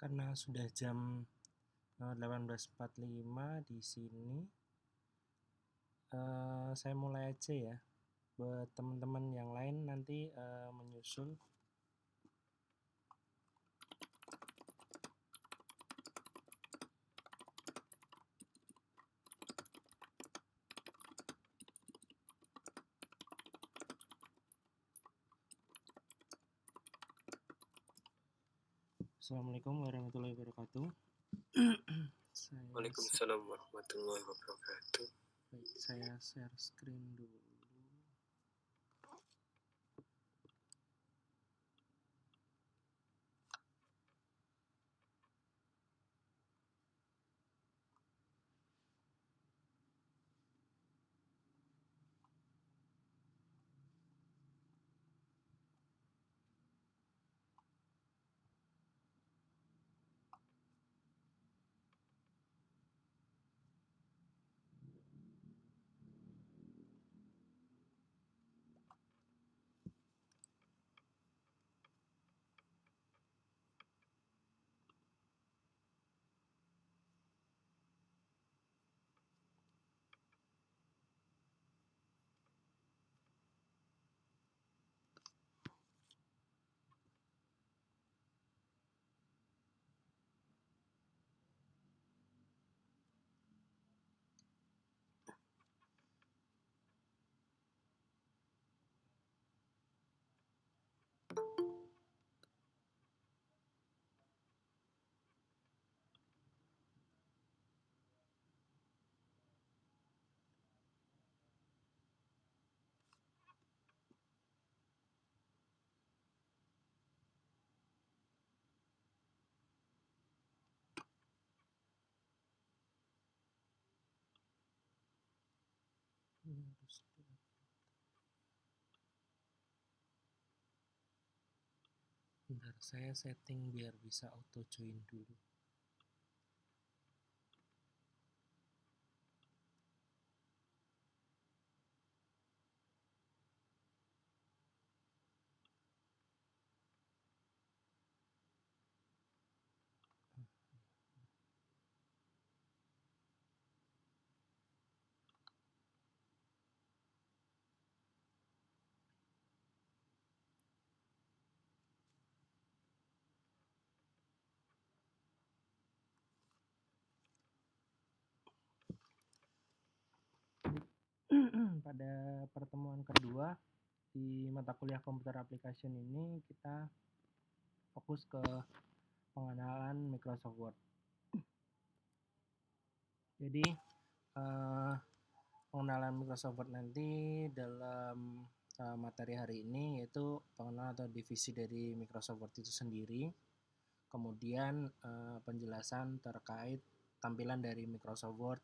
Karena sudah jam 18.45 di sini, saya mulai aja ya. Buat teman-teman yang lain nanti menyusul. Assalamualaikum warahmatullahi wabarakatuh. Waalaikumsalam warahmatullahi wabarakatuh. Baik, saya share screen dulu. Bentar, saya setting biar bisa auto join dulu. Pada pertemuan kedua di mata kuliah Computer Application ini kita fokus ke pengenalan Microsoft Word. Jadi pengenalan Microsoft Word nanti dalam materi hari ini yaitu pengenalan atau divisi dari Microsoft Word itu sendiri, kemudian penjelasan terkait tampilan dari Microsoft Word,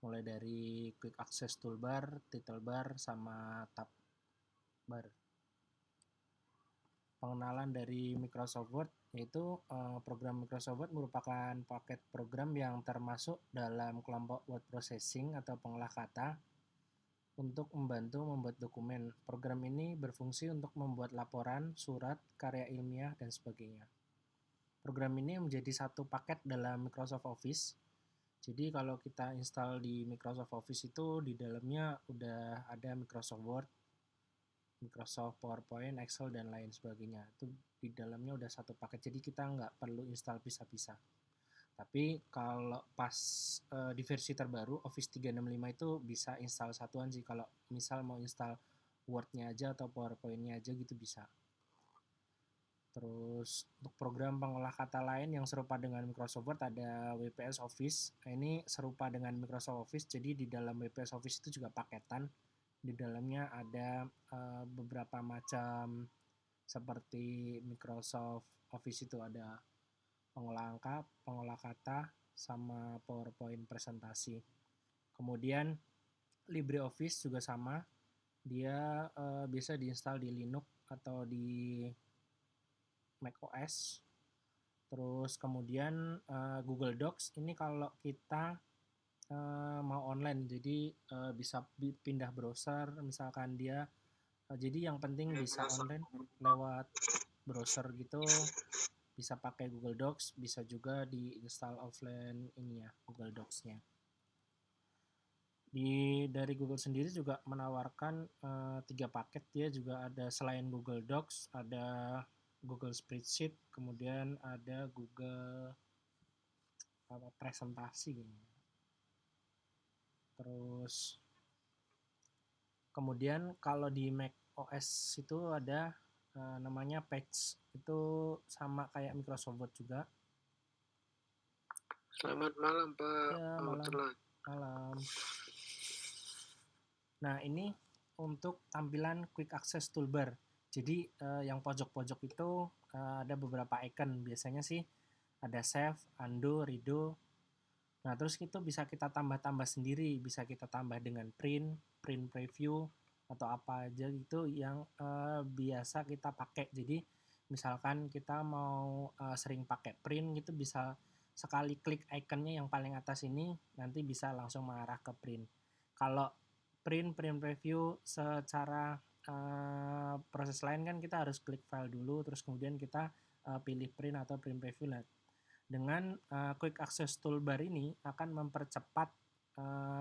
mulai dari Quick Access Toolbar, Title Bar, sama Tab Bar. Pengenalan dari Microsoft Word yaitu program Microsoft Word merupakan paket program yang termasuk dalam kelompok word processing atau pengolah kata untuk membantu membuat dokumen. Program ini berfungsi untuk membuat laporan, surat, karya ilmiah, dan sebagainya. Program ini menjadi satu paket dalam Microsoft Office. Jadi kalau kita install di Microsoft Office itu di dalamnya udah ada Microsoft Word, Microsoft PowerPoint, Excel, dan lain sebagainya. Itu di dalamnya udah satu paket, jadi kita nggak perlu install pisah-pisah. Tapi kalau pas di versi terbaru Office 365 itu bisa install satuan sih. Kalau misal mau install Word-nya aja atau PowerPoint-nya aja gitu bisa. Terus untuk program pengolah kata lain yang serupa dengan Microsoft Word ada WPS Office. Nah, ini serupa dengan Microsoft Office, jadi di dalam WPS Office itu juga paketan. Di dalamnya ada beberapa macam seperti Microsoft Office itu ada pengolah angka, pengolah kata, sama PowerPoint presentasi. Kemudian LibreOffice juga sama, dia bisa diinstal di Linux atau di macOS. Terus kemudian Google Docs ini kalau kita mau online, jadi bisa pindah browser, misalkan dia jadi yang penting bisa online lewat browser gitu, bisa pakai Google Docs, bisa juga di-install offline ini ya, Google Docs-nya. Dari Google sendiri juga menawarkan 3 paket. Dia juga ada, selain Google Docs, ada Google Spreadsheet, kemudian ada Google presentasi gitu. Terus kemudian kalau di Mac OS itu ada namanya Pages, itu sama kayak Microsoft Word juga. Selamat malam Pak. Ya, malam. Nah, ini untuk tampilan Quick Access Toolbar. Jadi yang pojok-pojok itu ada beberapa icon. Biasanya sih ada save, undo, redo. Nah, terus itu bisa kita tambah-tambah sendiri. Bisa kita tambah dengan print preview, atau apa aja gitu yang biasa kita pakai. Jadi misalkan kita mau sering pakai print gitu, bisa sekali klik ikonnya yang paling atas ini, nanti bisa langsung mengarah ke print. Kalau print preview secara proses lain kan kita harus klik file dulu, terus kemudian kita pilih print atau print preview. Nah, dengan Quick Access Toolbar ini akan mempercepat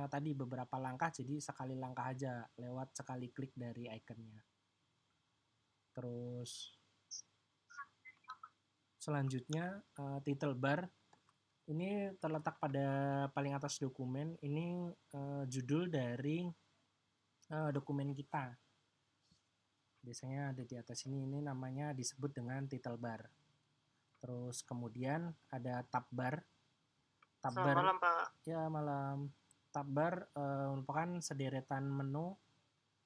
tadi beberapa langkah, jadi sekali langkah aja lewat sekali klik dari ikonnya. Terus selanjutnya title bar ini terletak pada paling atas dokumen. Ini judul dari dokumen kita. Biasanya ada di atas ini namanya disebut dengan title bar. Terus kemudian ada tab bar. Selamat malam Pak. Ya, malam. Tab bar merupakan sederetan menu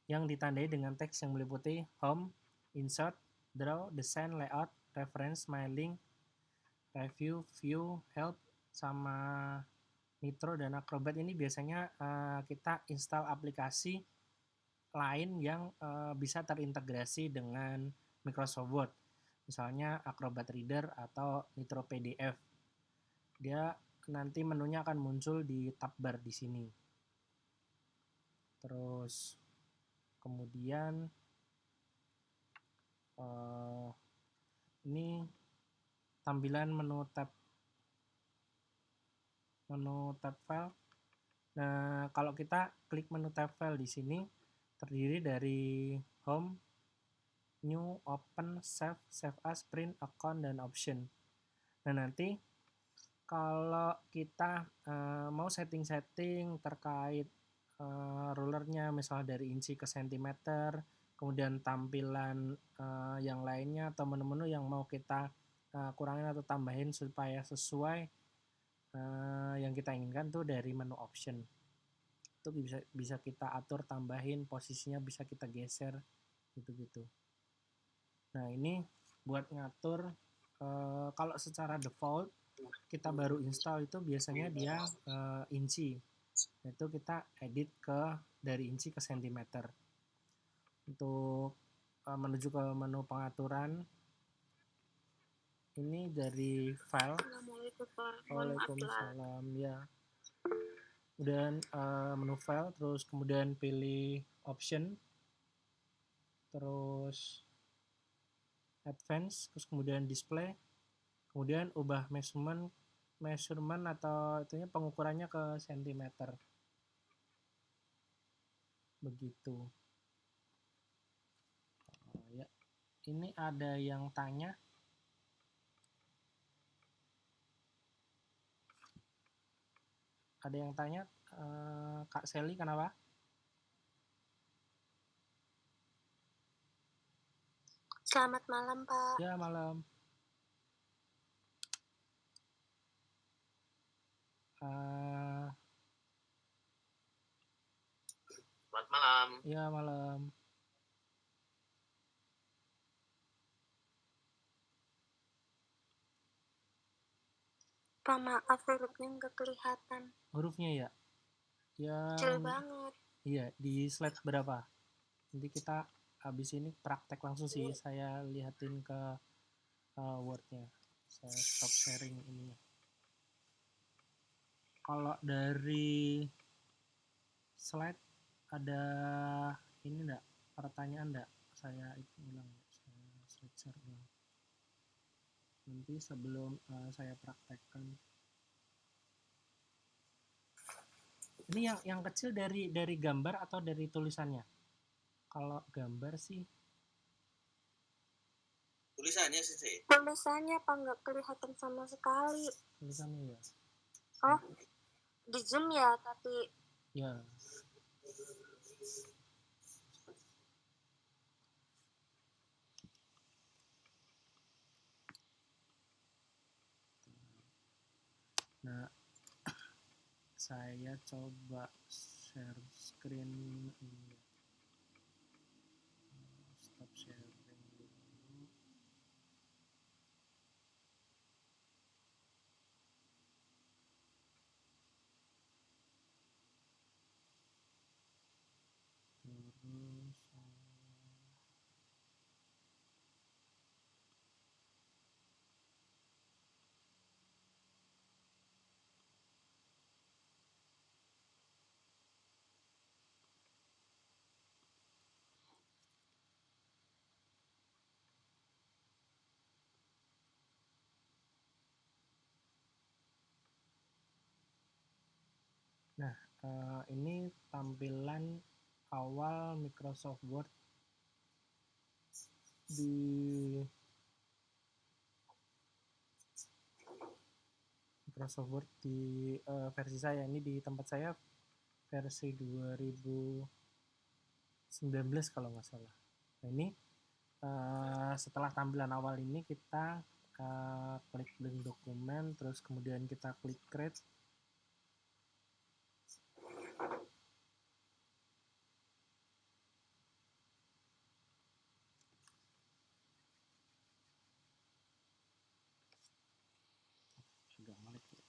yang ditandai dengan teks yang meliputi home, insert, draw, design, layout, reference, mailing, review, view, help, sama Nitro dan Acrobat. Ini biasanya kita install aplikasi lain yang bisa terintegrasi dengan Microsoft Word. Misalnya Acrobat Reader atau Nitro PDF. Dia nanti menunya akan muncul di tab bar di sini. Terus kemudian ini tampilan menu tab file. Nah, kalau kita klik menu tab file di sini, terdiri dari home, new, open, save, save as, print, account, dan option. Nah, nanti kalau kita mau setting-setting terkait rulernya, misalnya dari inci ke sentimeter, kemudian tampilan yang lainnya atau menu-menu yang mau kita kurangin atau tambahin supaya sesuai yang kita inginkan tuh dari menu option. Itu bisa kita atur, tambahin posisinya, bisa kita geser gitu-gitu. Nah, ini buat ngatur kalau secara default kita baru install itu biasanya dia inci. Itu kita edit dari inci ke sentimeter. Untuk menuju ke menu pengaturan, ini dari file. Assalamualaikum Pak. Waalaikumsalam. Ya. Kemudian menu file, terus kemudian pilih option, terus advance, terus kemudian display, kemudian ubah measurement atau itunya pengukurannya ke sentimeter. Begitu. Ya. Ini ada yang tanya. Ada yang tanya, Kak Sally, kenapa? Selamat malam, Pak. Ya, malam. Selamat malam. Ya, malam. Pak, maaf hurufnya nggak kelihatan. Hurufnya ya? Kecil banget. Iya, di slide berapa? Nanti kita habis ini praktek langsung sih, saya lihatin ke Word-nya. Saya stop sharing ininya. Kalau dari slide ada ini enggak? Pertanyaan enggak? Saya itu ulang, saya slide share ulang. nanti sebelum saya praktekkan. Ini yang kecil dari gambar atau dari tulisannya? Kalau gambar sih Tulisannya sih. Tulisannya apa nggak kelihatan sama sekali? tulisannya ya. Oh, di Zoom ya, tapi Ya. Nah, saya coba share screen ini. Stop sharing dulu. Terus nah, ini tampilan awal Microsoft Word di Microsoft Word di versi saya. Ini di tempat saya versi 2019 kalau nggak salah. Nah, ini setelah tampilan awal ini kita klik link dokumen, terus kemudian kita klik create. Agak melek ya.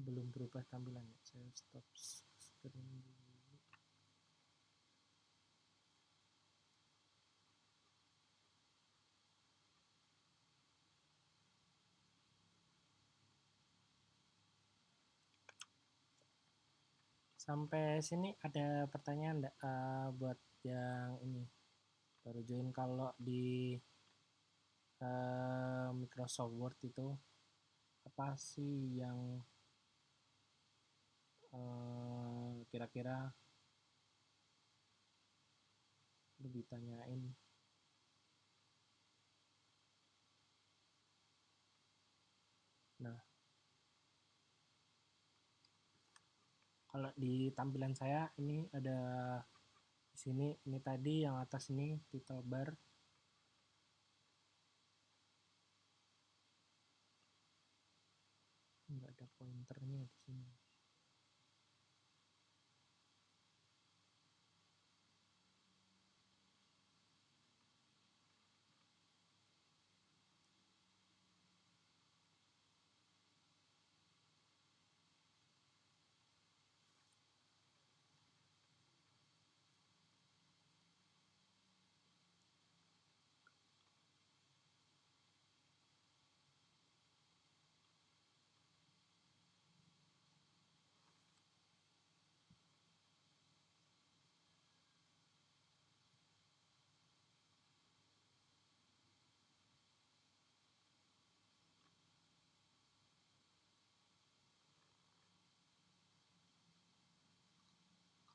Belum berubah tampilannya. Saya stop screen dulu. Sampai sini ada pertanyaan enggak buat yang ini baru join? Kalau di Microsoft Word itu apa sih yang kira-kira lebih tanyain? Nah, kalau di tampilan saya ini ada di sini, ini tadi yang atas ini title bar. Nggak ada pointernya di sini.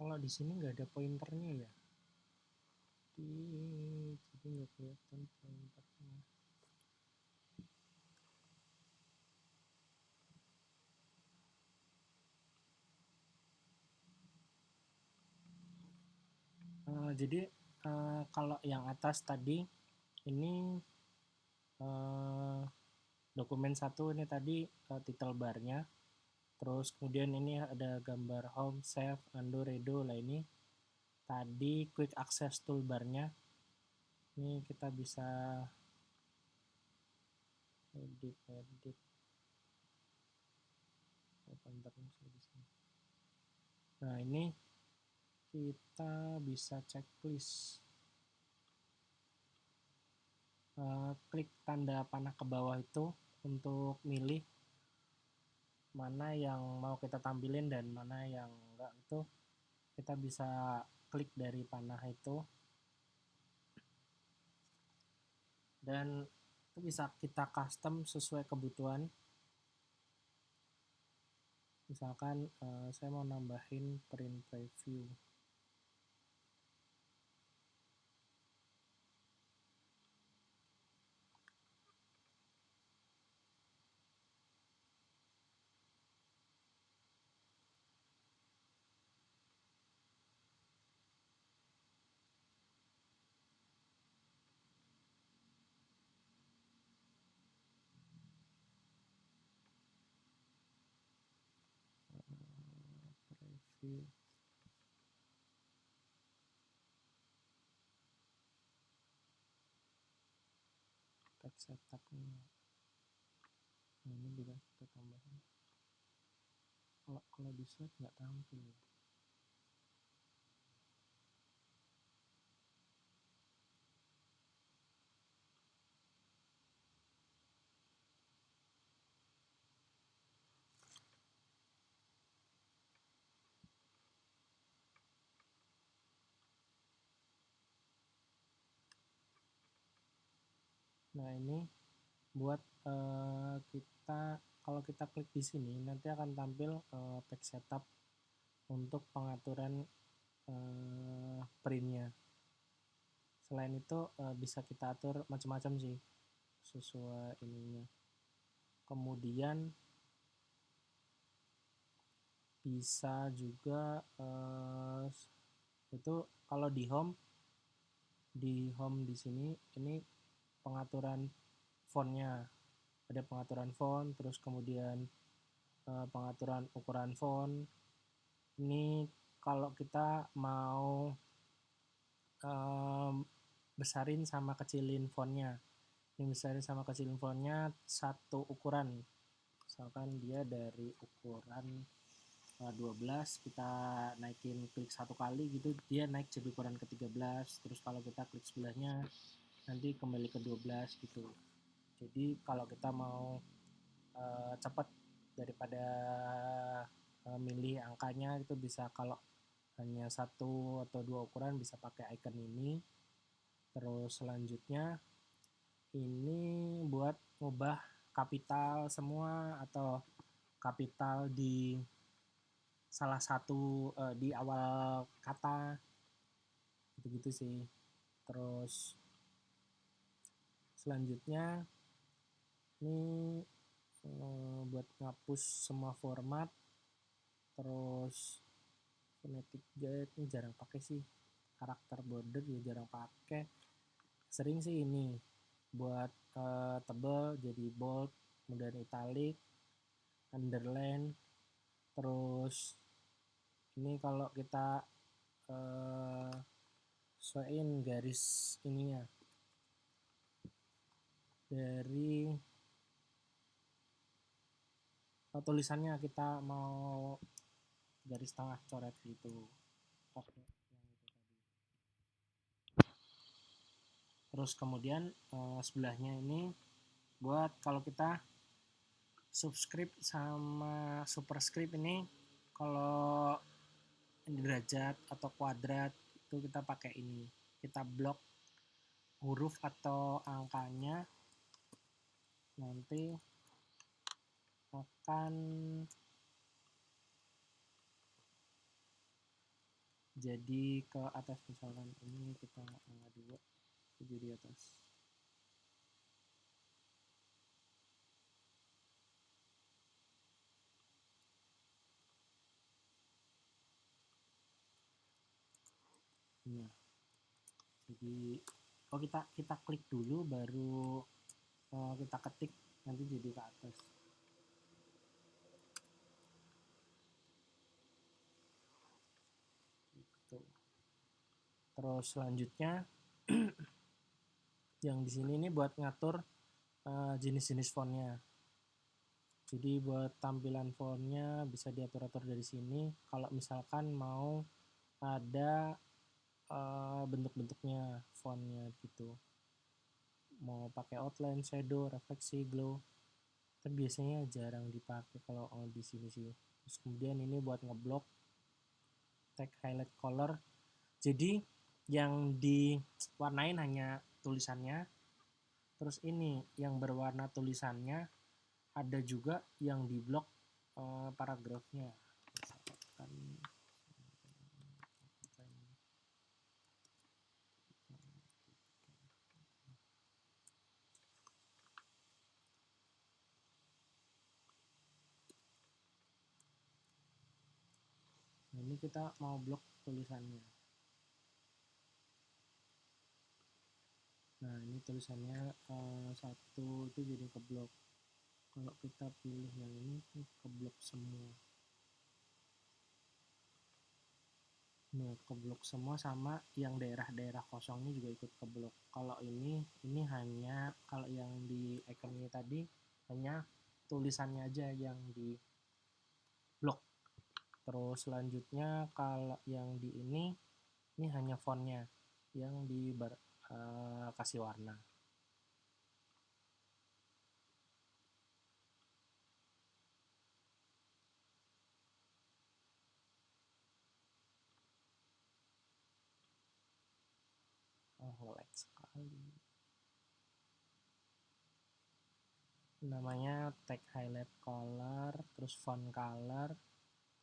Kalau di sini nggak ada pointernya ya. Jadi nggak kelihatan pointernya. Jadi kalau yang atas tadi ini dokumen 1 ini tadi title barnya, terus kemudian ini ada gambar home, save, undo, redo lah. Ini tadi quick access toolbarnya. Ini kita bisa edit open terus di sini. Nah, ini kita bisa checklist. Klik tanda panah ke bawah itu untuk milih mana yang mau kita tampilin dan mana yang enggak. Itu kita bisa klik dari panah itu, dan itu bisa kita custom sesuai kebutuhan. Misalkan saya mau nambahin print preview. Preview. Text setup-nya. Nah, ini juga kita tambahin. Kalau di slide nggak tampil. Nah, ini buat kita, kalau kita klik di sini nanti akan tampil page setup untuk pengaturan printnya. Selain itu bisa kita atur macam-macam sih sesuai ininya. Kemudian bisa juga itu kalau di home di sini ini pengaturan fontnya, ada pengaturan font, terus kemudian pengaturan ukuran font. Ini kalau kita mau besarin sama kecilin fontnya, ini besarin sama kecilin fontnya satu ukuran, misalkan dia dari ukuran 12, kita naikin klik satu kali gitu, dia naik jadi ukuran ke 13, terus kalau kita klik sebelahnya nanti kembali ke 12 gitu. Jadi kalau kita mau cepat daripada milih angkanya, itu bisa, kalau hanya satu atau dua ukuran bisa pakai icon ini. Terus selanjutnya ini buat ngubah kapital semua atau kapital di salah satu di awal kata, gitu-gitu sih. Terus selanjutnya ini buat ngapus semua format. Terus phonetic guide ini jarang pakai sih, karakter border ya jarang pakai. Sering sih ini buat tebal jadi bold, kemudian italic, underline. Terus ini kalau kita sesuaiin garis ininya dari tulisannya, kita mau garis tengah coret gitu, pakai yang itu tadi. Terus kemudian sebelahnya ini buat kalau kita subscript sama superscript, ini kalau derajat atau kuadrat itu kita pakai ini, kita blok huruf atau angkanya, nanti akan jadi ke atas. Misalkan ini kita angka 2 jadi di atas. Nah, jadi kita klik dulu baru kita ketik, nanti jadi ke atas gitu. Terus selanjutnya Yang di sini ini buat ngatur jenis-jenis fontnya. Jadi buat tampilan fontnya bisa diatur-atur dari sini. Kalau misalkan mau ada bentuk-bentuknya fontnya gitu, mau pakai outline, shadow, refleksi, glow, tapi biasanya jarang dipakai kalau di sini sih. Terus kemudian ini buat ngeblok tag highlight color, jadi yang diwarnain hanya tulisannya. Terus ini yang berwarna tulisannya, ada juga yang diblok paragrafnya. Misalkan nah, ini kita mau blok tulisannya. Nah ini tulisannya satu itu jadi keblok. Kalau kita pilih yang ini keblok semua. Nah keblok semua, sama yang daerah-daerah kosongnya juga ikut keblok. Kalau ini hanya, kalau yang di icon ini tadi hanya tulisannya aja yang di blok. Terus selanjutnya kalau yang di ini hanya fontnya yang kasih warna. Nge-lag sekali. Namanya tag highlight color, terus font color.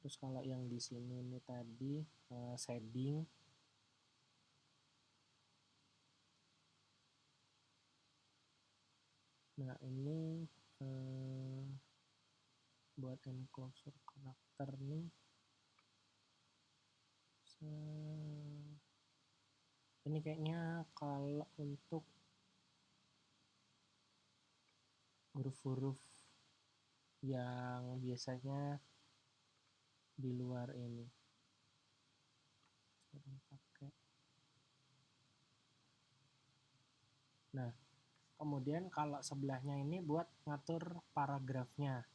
Terus kalau yang di sini ini tadi shading. Nah ini buat enclosure karakter nih, ini kayaknya kalau untuk huruf-huruf yang biasanya di luar ini pakai. Nah kemudian kalau sebelahnya ini buat ngatur paragrafnya.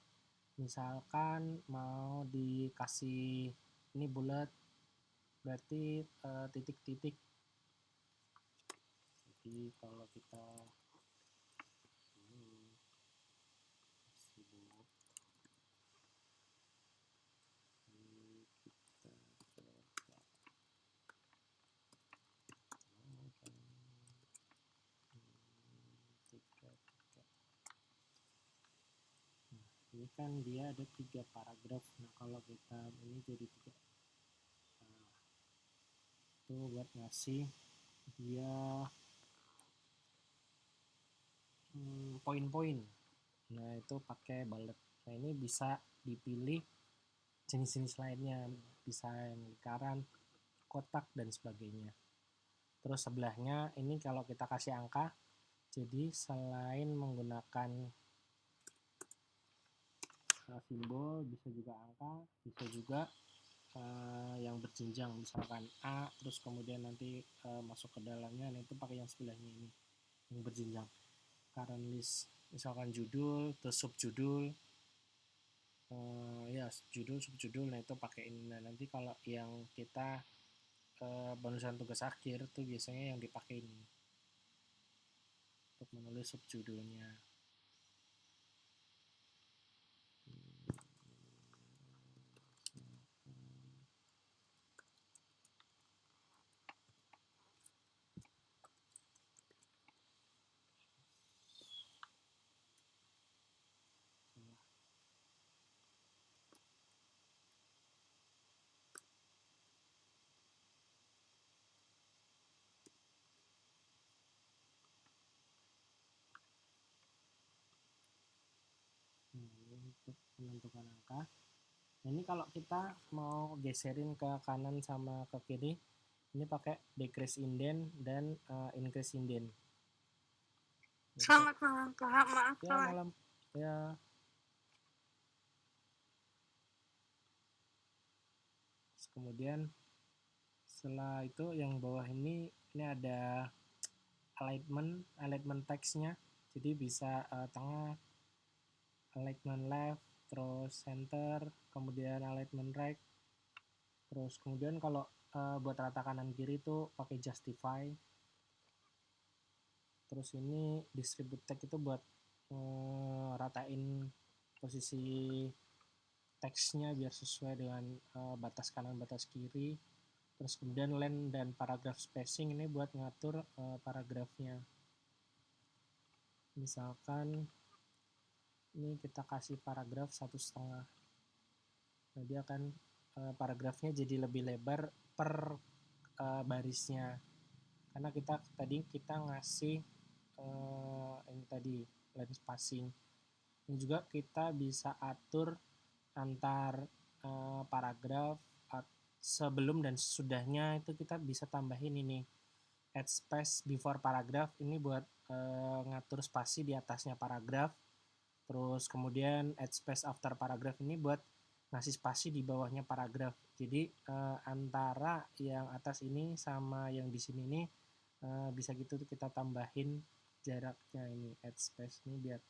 Misalkan mau dikasih ini bulat, berarti titik-titik. Jadi kalau kita ini kan dia ada 3 paragraf. Nah kalau kita ini jadi 3, nah, itu buat ngasih dia poin-poin. Nah itu pakai bullet. Nah ini bisa dipilih jenis-jenis lainnya, bisa yang lingkaran, kotak, dan sebagainya. Terus sebelahnya ini kalau kita kasih angka, jadi selain menggunakan simbol, bisa juga angka, bisa juga yang berjenjang, misalkan A, terus kemudian nanti masuk ke dalamnya, nah itu pakai yang sebelahnya ini, yang berjenjang. Current list, misalkan judul, terus subjudul, ya judul, subjudul, nah itu pakai ini. Nah nanti kalau yang kita bonusan tugas akhir tuh biasanya yang dipakai ini untuk menulis subjudulnya. Untuk menentukan angka. Nah, ini kalau kita mau geserin ke kanan sama ke kiri, ini pakai decrease indent dan increase indent. Selamat malam Pak, maaf ya, Pak. Malam ya. Terus kemudian setelah itu yang bawah ini ada alignment teksnya. Jadi bisa tengah, alignment left, terus center, kemudian alignment right. Terus kemudian kalau buat rata kanan kiri itu pakai justify. Terus ini distribute text itu buat ratain posisi teksnya biar sesuai dengan batas kanan batas kiri. Terus kemudian len dan paragraph spacing ini buat ngatur paragrafnya. Misalkan ini kita kasih paragraf 1,5. Nah, dia akan paragrafnya jadi lebih lebar per barisnya. Karena kita ngasih ini tadi len spacing. Ini juga kita bisa atur antar paragraf sebelum dan sesudahnya, itu kita bisa tambahin ini add space before paragraph, ini buat ngatur spasi di atasnya paragraf. Terus kemudian add space after paragraph ini buat ngasih spasi di bawahnya paragraf. Jadi antara yang atas ini sama yang di sini ini bisa gitu kita tambahin jaraknya, ini add space ini biar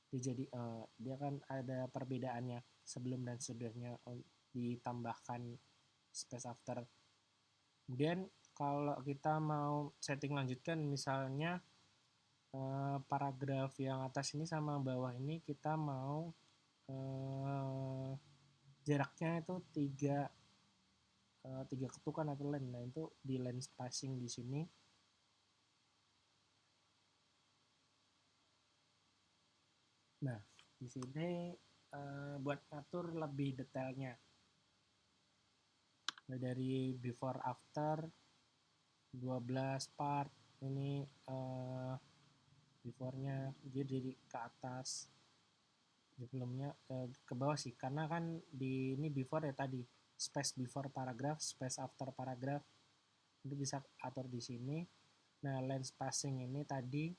jadi dia kan ada perbedaannya sebelum dan sesudahnya, ditambahkan space after. Kemudian kalau kita mau setting lanjutkan, misalnya paragraf yang atas ini sama bawah ini kita mau jaraknya itu 3 ketukan atau len. Nah, itu di len spacing di sini. Nah, di sini buat ngatur lebih detailnya. Nah, dari before after 12 part ini before-nya jadi ke atas, sebelumnya ke bawah sih, karena kan di ini before ya tadi space before paragraph, space after paragraph itu bisa atur di sini. Nah, len spacing ini tadi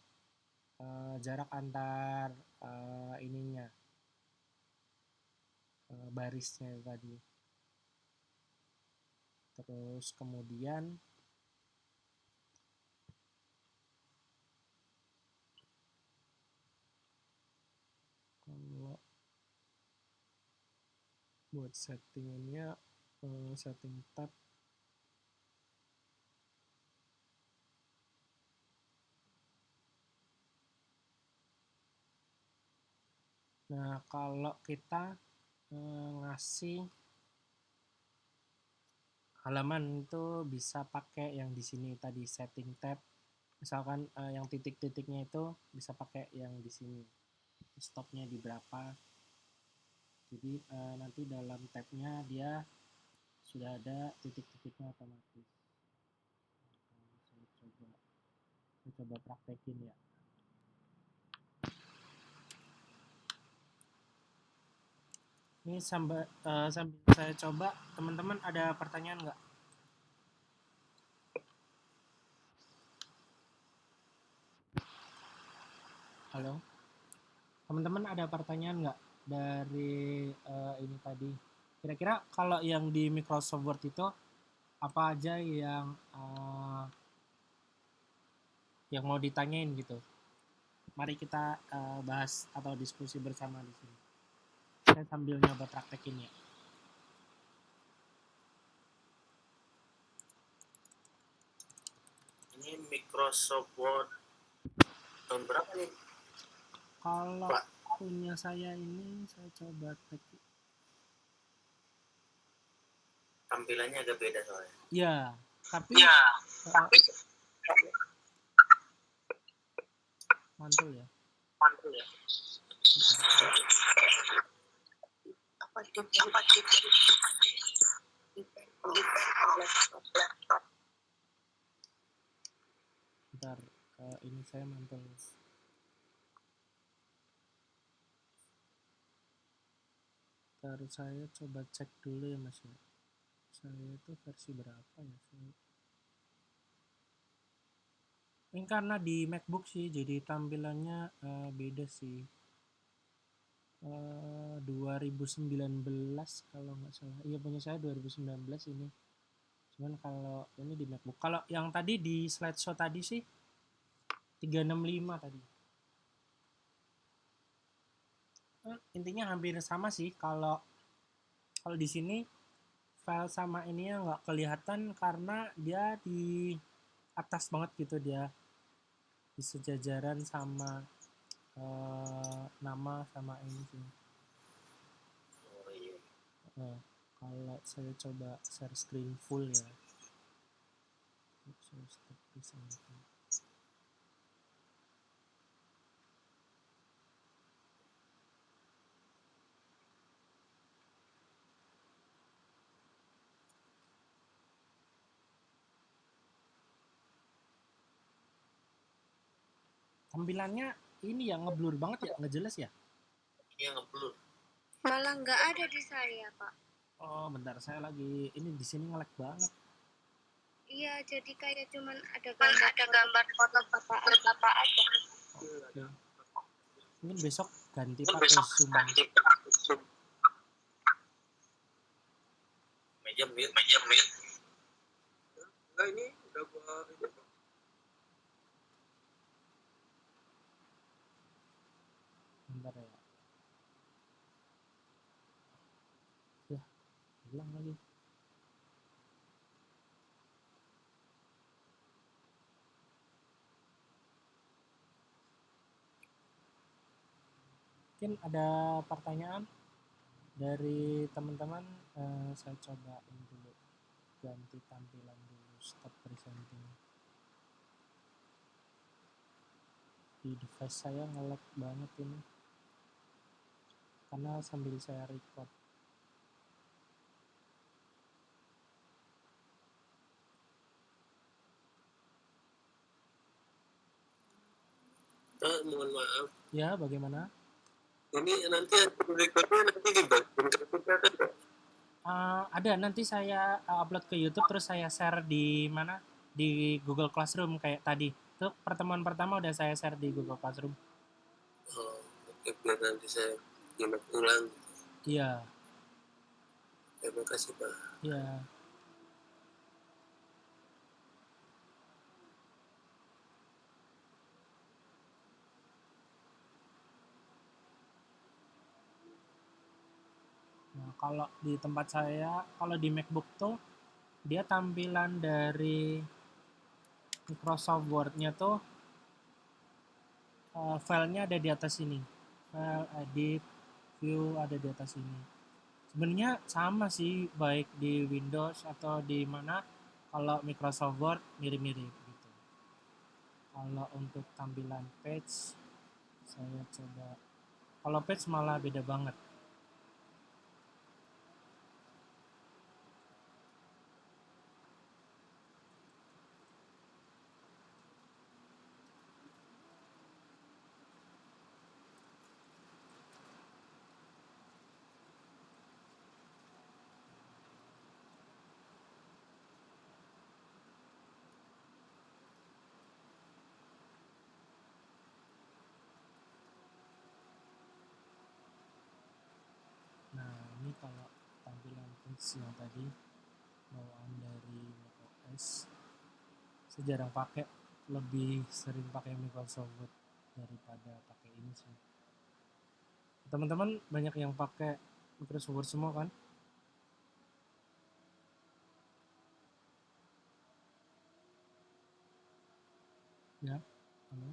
jarak antar ininya barisnya tadi. Terus kemudian kalau buat settingannya setting tab. Nah, kalau kita ngasih halaman itu bisa pakai yang di sini tadi setting tab. Misalkan yang titik-titiknya itu bisa pakai yang di sini. Stopnya di berapa. Jadi nanti dalam tabnya dia sudah ada titik-titiknya otomatis. Saya coba praktekin ya. Ini sambil saya coba, teman-teman ada pertanyaan nggak? Halo? Teman-teman ada pertanyaan nggak dari ini tadi? Kira-kira kalau yang di Microsoft Word itu apa aja yang mau ditanyain gitu? Mari kita bahas atau diskusi bersama di sini. Saya sambil nyoba praktekin ya. Ini Microsoft Word tahun berapa nih? Kalau punya saya ini, saya coba teks. Tampilannya agak beda soalnya. Ya, tapi mantul ya. Bentar, ini saya mantul. Bentar, saya coba cek dulu ya Mas ya. Saya itu versi berapa ya? Ini karena di MacBook sih, jadi tampilannya beda sih. 2019 kalau nggak salah. Iya, punya saya 2019 ini. Cuman kalau ini di MacBook. Kalau yang tadi di slideshow tadi sih 365 tadi. Intinya hampir sama sih. Kalau di sini file sama ininya nggak kelihatan karena dia di atas banget gitu, dia di sejajaran sama nama sama ini sih. Oh iya. Kalau saya coba share screen full ya. Tampilannya ini ya ngeblur banget ya, nggak jelas ya? Iya, ngeblur. Malah nggak ada di saya, Pak. Oh, bentar, saya lagi ini di sini nge-lag banget. Iya, jadi kayak cuman ada gambar foto bapak aja. Oke. Mungkin besok ganti pakai Zoom. Meja mute. Enggak, ini udah gua ini. Bentar ya. Ya, hilang lagi. Mungkin ada pertanyaan dari teman-teman. Saya cobain dulu, ganti tampilan dulu, stop presenting. Di device saya nge-lag banget ini karena sambil saya record. Mohon maaf. Ya, bagaimana? Ini nanti recordnya nanti dibagiin ke kita kan? Ada, nanti saya upload ke YouTube terus saya share di mana? Di Google Classroom kayak tadi. Itu pertemuan pertama udah saya share di Google Classroom. Oh, oke, biar nanti saya nyimak ulang. Iya. Terima kasih, Pak. Iya. Nah, kalau di tempat saya, kalau di MacBook tuh dia tampilan dari Microsoft Word-nya tuh filenya ada di atas sini. File, edit, view ada di atas sini. Sebenarnya sama sih, baik di Windows atau di mana. Kalau Microsoft Word mirip-mirip gitu. Kalau untuk tampilan page, saya coba. Kalau page malah beda banget. Nah, ini kalau tampilan page yang tadi bawaan dari macOS, saya jarang pakai, lebih sering pakai Microsoft Word daripada pakai ini sih. Teman-teman banyak yang pakai Microsoft Word semua kan? Ya, halo.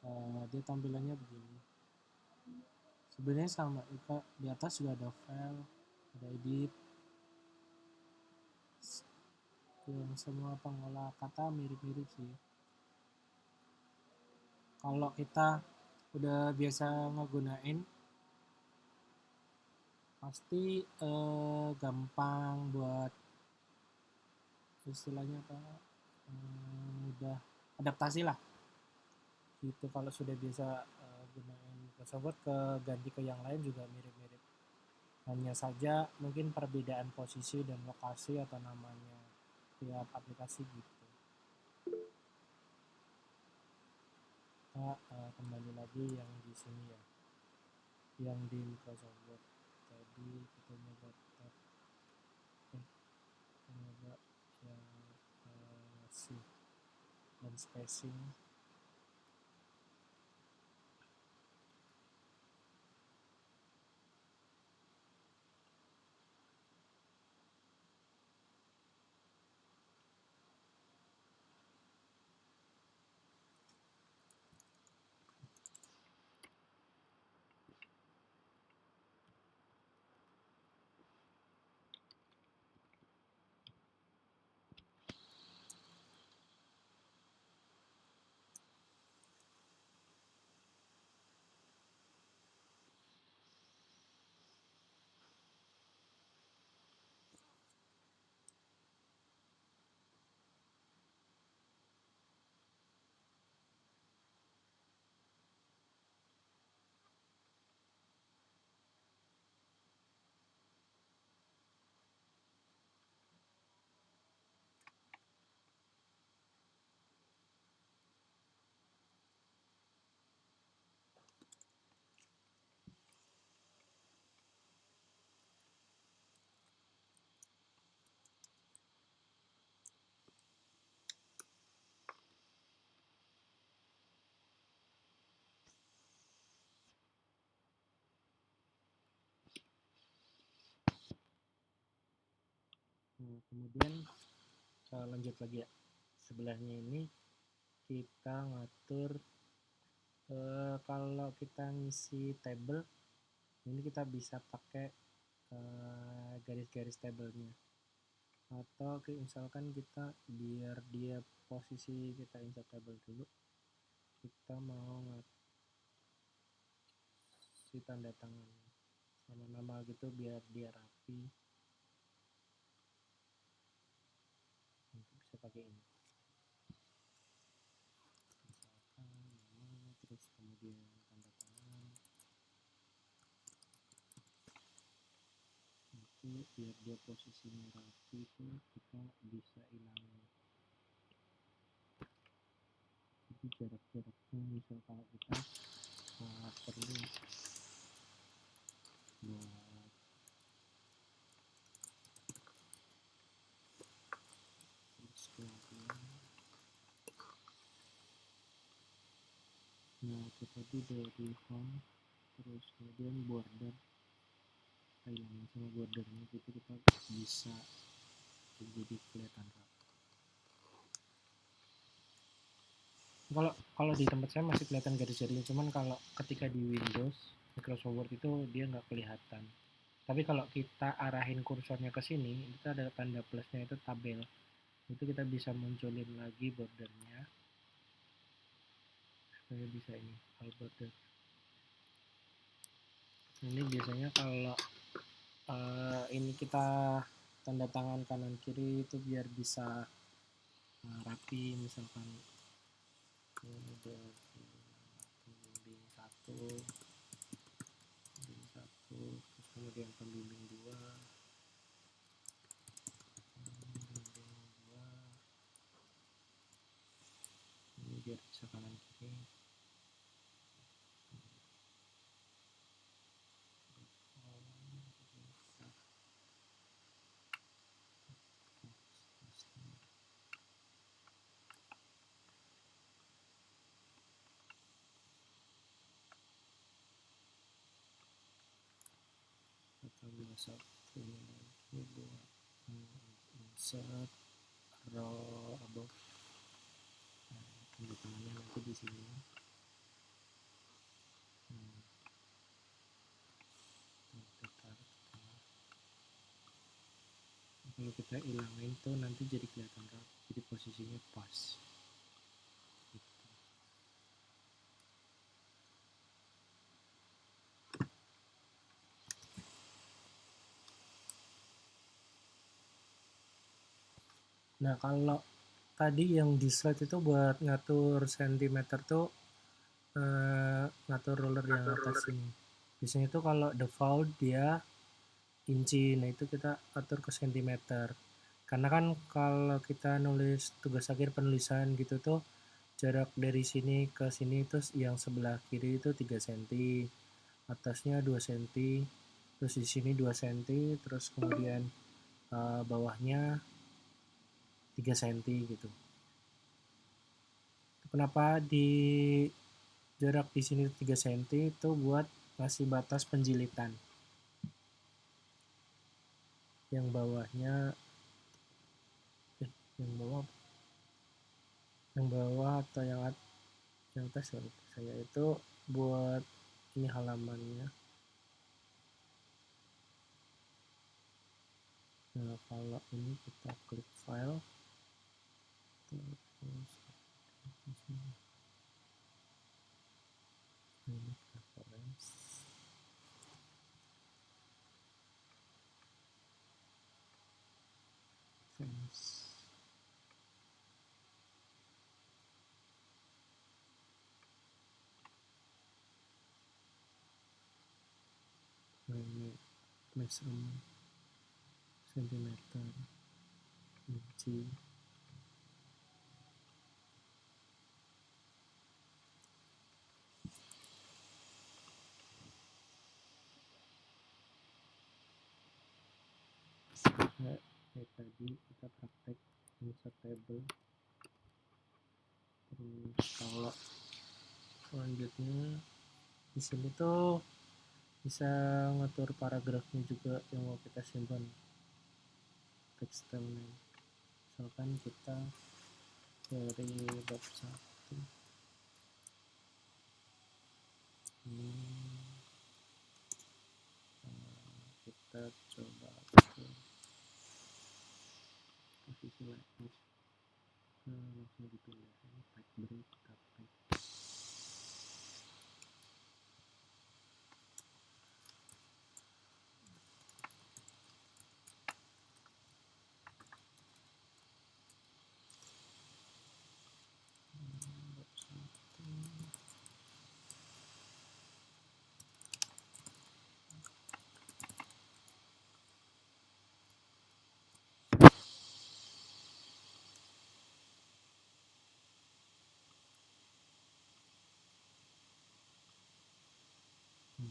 Nah, dia tampilannya begini. Sebenarnya sama, di atas juga ada file, ada edit, yang semua pengolah kata mirip-mirip sih. Kalau kita udah biasa ngegunain, pasti gampang buat istilahnya apa, mudah adaptasi lah gitu. Kalau sudah biasa gunain Microsoft Word, ganti ke yang lain juga mirip-mirip, hanya saja mungkin perbedaan posisi dan lokasi atau namanya tiap aplikasi gitu. kembali lagi yang di sini ya, yang di Microsoft Word. Tadi kita nyoba tab, kita nyoba shift dan spacing. Kemudian lanjut lagi ya, sebelahnya ini kita ngatur kalau kita ngisi table ini kita bisa pakai garis-garis tabelnya, atau misalkan kita biar dia posisi kita insert table dulu, kita mau ngasih tanda tangan sama nama gitu biar dia rapi. Bisa pakai ini, misalkan nama, terus kemudian tanda tangan itu biar dia posisinya rapi. Itu kita bisa hilangin, jadi jarak-jaraknya misal kalau kita perlu buat terus kemudian itu tadi dari home, terus kemudian border hilangin sama bordernya, gitu kita bisa jadi kelihatan rapi. Kalau di tempat saya masih kelihatan garis-garisnya, cuman kalau ketika di Windows Microsoft Word itu dia nggak kelihatan. Tapi kalau kita arahin kursornya ke sini, itu ada tanda plusnya, itu tabel. Itu kita bisa munculin lagi bordernya supaya bisa ini all border. Ini biasanya kalau ini kita tanda tangan kanan kiri itu biar bisa rapi. Misalkan ini dari pembimbing 1, terus kemudian pembimbing 2, ini biar bisa kanan kiri. Kita bisa ini lagi buat insert row above. Tanda tangannya nanti di sini. Kalau kita hilangin tuh nanti jadi kelihatan rapi, jadi posisinya pas gitu. Nah kalau tadi yang di slide itu buat ngatur sentimeter tuh ngatur ruler yang atas ini. Biasanya tuh kalau default dia inci, nah itu kita atur ke sentimeter. Karena kan kalau kita nulis tugas akhir penulisan gitu tuh jarak dari sini ke sini terus yang sebelah kiri itu 3 cm, atasnya 2 cm, terus di sini 2 cm, terus kemudian bawahnya 3 cm gitu. Kenapa di jarak di sini 3 cm itu buat ngasih batas penjilitan. Yang bawahnya yang bawah atau yang atas ya saya itu buat ini halamannya. Nah, kalau ini kita klik file terus ini reference. Ini measurement centimeter inci. Nah, kayak tadi kita praktek insert table. Terus kalau selanjutnya di sini tuh bisa ngatur paragrafnya juga yang mau kita simpan, text thumbnail. Misalkan kita dari bab 1 ini kita coba ke posisi layout, langsung dipindahin type break kita klik.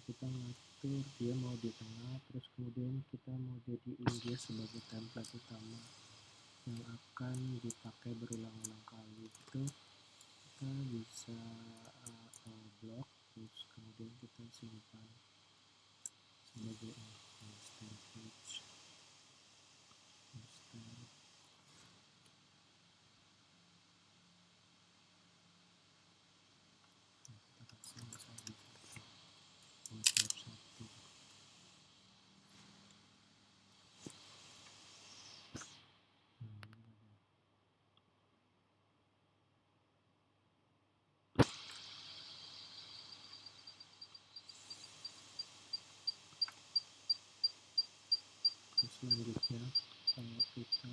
Kita ngatur dia mau di tengah, terus kemudian kita mau jadiin dia sebagai template utama yang akan dipakai berulang-ulang kali. Itu kita bisa blok, terus kemudian kita simpan sebagai master page. Kita kasih misalnya bab 1. Terus selanjutnya kalau kita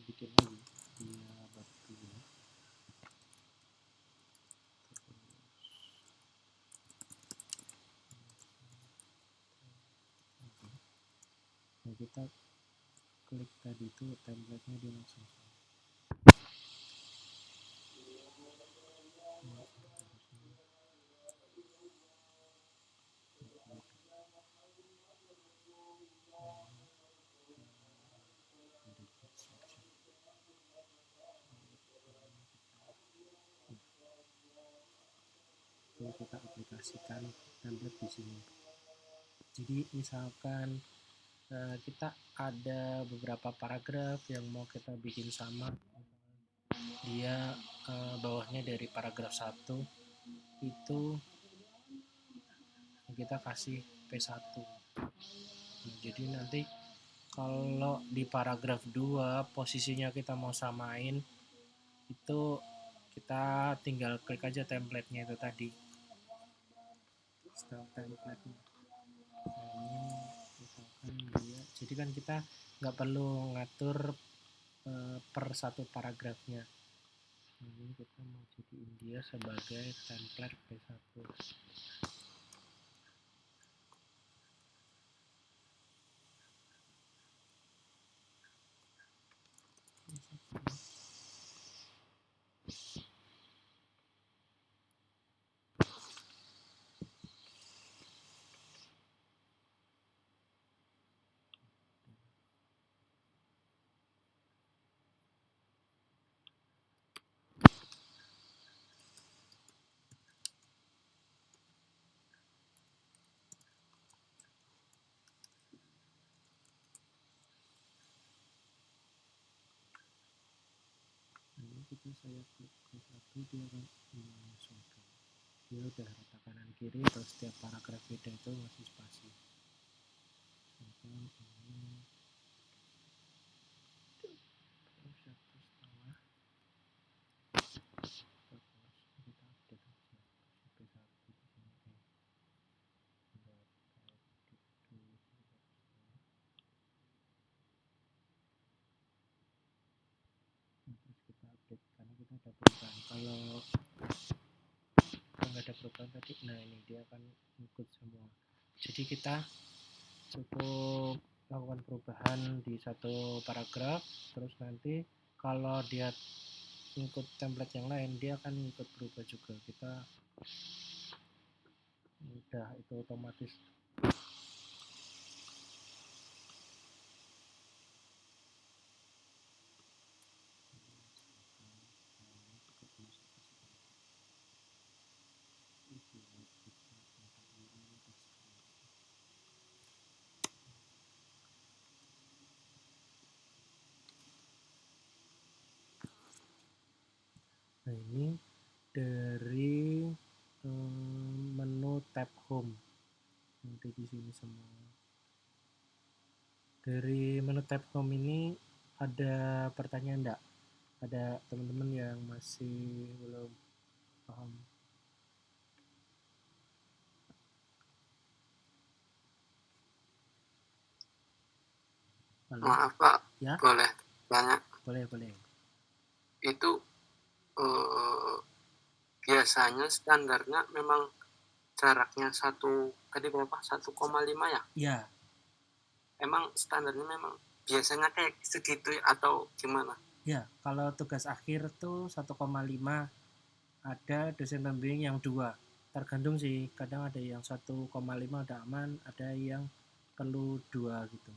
bikin lagi dia bab 2, nah kita klik tadi itu template-nya dia langsung sama. Kita aplikasikan template di sini. Jadi misalkan kita ada beberapa paragraf yang mau kita bikin sama, dia bawahnya dari paragraf 1 itu kita kasih P1. Nah, jadi nanti kalau di paragraf 2 posisinya kita mau samain, itu kita tinggal klik aja template-nya itu tadi, style template-nya. Nah, ini misalkan dia, jadi kan kita nggak perlu ngatur per satu paragrafnya. Nah, ini kita mau jadiin dia sebagai template P1. saya klik ke satu, dia akan menyesuaikan. Dia udah rata kanan kiri, terus setiap paragraf beda itu masih spasi. Misalkan ini terus 1,5. Terus kita update aja sampai 1 di sini. Enggak edit dulu 1,5. Nah, terus kita update karena kita ada perubahan. Kalau nggak ada perubahan tadi, nah ini dia akan ikut semua. Jadi kita cukup lakukan perubahan di satu paragraf, terus nanti kalau dia ikut template yang lain, dia akan ikut berubah juga. Kita udah itu otomatis. Nah, ini dari menu tab home. Nanti di sini semua. Dari menu tab home ini ada pertanyaan enggak? Ada teman-teman yang masih belum paham? Halo? Maaf Pak, Ya? boleh tanya? Boleh. Itu biasanya standarnya memang jaraknya tadi berapa? 1,5 ya? Ya, Emang standarnya memang biasanya kayak segitu atau gimana? ya. Kalau tugas akhir tuh 1,5, ada dosen pembimbing yang 2. Tergantung sih, kadang ada yang 1,5 udah aman, ada yang perlu 2 gitu.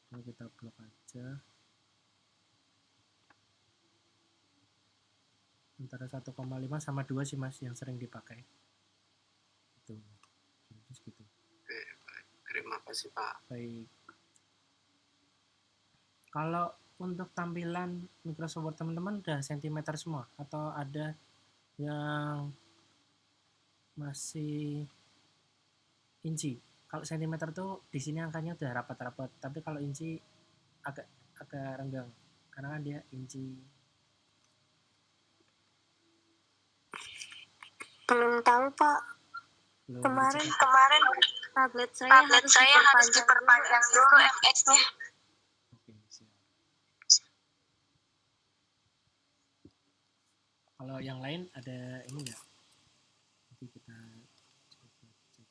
Nah, kita blok aja. Antara 1,5 sama 2 sih Mas yang sering dipakai. Itu. Gitu. Oke, baik. Terima kasih Pak. Baik. Kalau untuk tampilan Microsoft Word teman-teman udah sentimeter semua atau ada yang masih inci? Kalau sentimeter tuh di sini angkanya udah rapat-rapat, tapi kalau inci agak renggang karena kan dia inci. Belum tahu Pak. Belum Kemarin dicek. tablet saya harus diperpanjang dulu MX-nya. Oke, siap. Kalau yang lain ada ini enggak? Nanti kita coba cek.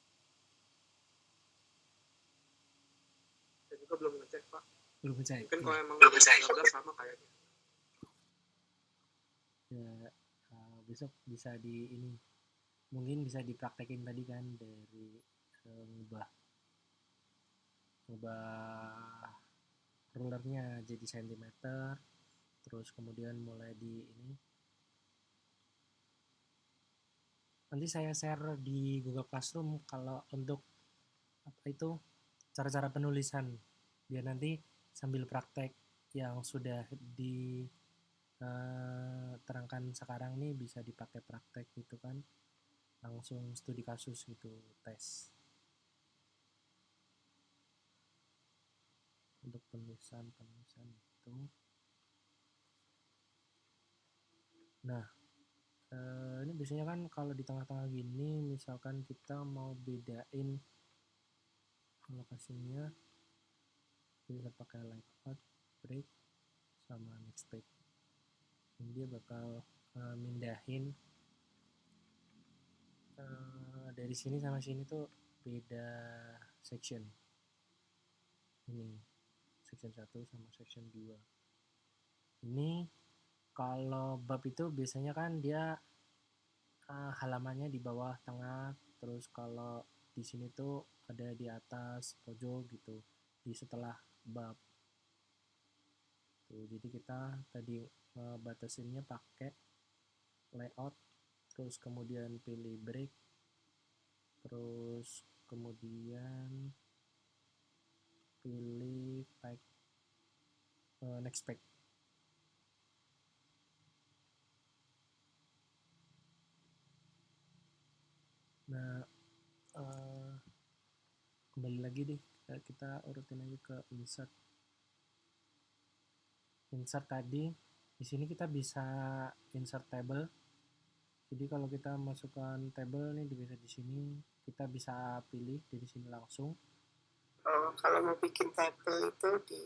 Saya juga belum ngecek Pak. Belum cek. Mungkin kalau Ya. emang 15 sama kayaknya. Ya, besok bisa di ini, mungkin bisa dipraktekin tadi kan dari ngubah rulernya jadi sentimeter, terus kemudian mulai di ini. Nanti saya share di Google Classroom kalau untuk apa itu cara-cara penulisan, biar nanti sambil praktek yang sudah diterangkan sekarang nih bisa dipakai praktek gitu kan, langsung studi kasus gitu, tes untuk penulisan itu. Nah, ini biasanya kan kalau di tengah-tengah gini, misalkan kita mau bedain lokasinya, bisa pakai layout, break, sama next page. Ini dia bakal mindahin dari sini sama sini tuh beda section. Ini section 1 sama section 2. Ini kalau bab itu biasanya kan dia halamannya di bawah tengah, terus kalau di sini tuh ada di atas pojok gitu, di setelah bab tuh. Jadi kita tadi batasinnya pakai layout, terus kemudian pilih break, terus kemudian pilih tag next page. Nah, kembali lagi deh, kita urutin aja ke insert. Insert tadi, di sini kita bisa insert table. Jadi kalau kita masukkan table nih bisa di sini, kita bisa pilih dari sini langsung. Oh, kalau mau bikin table itu di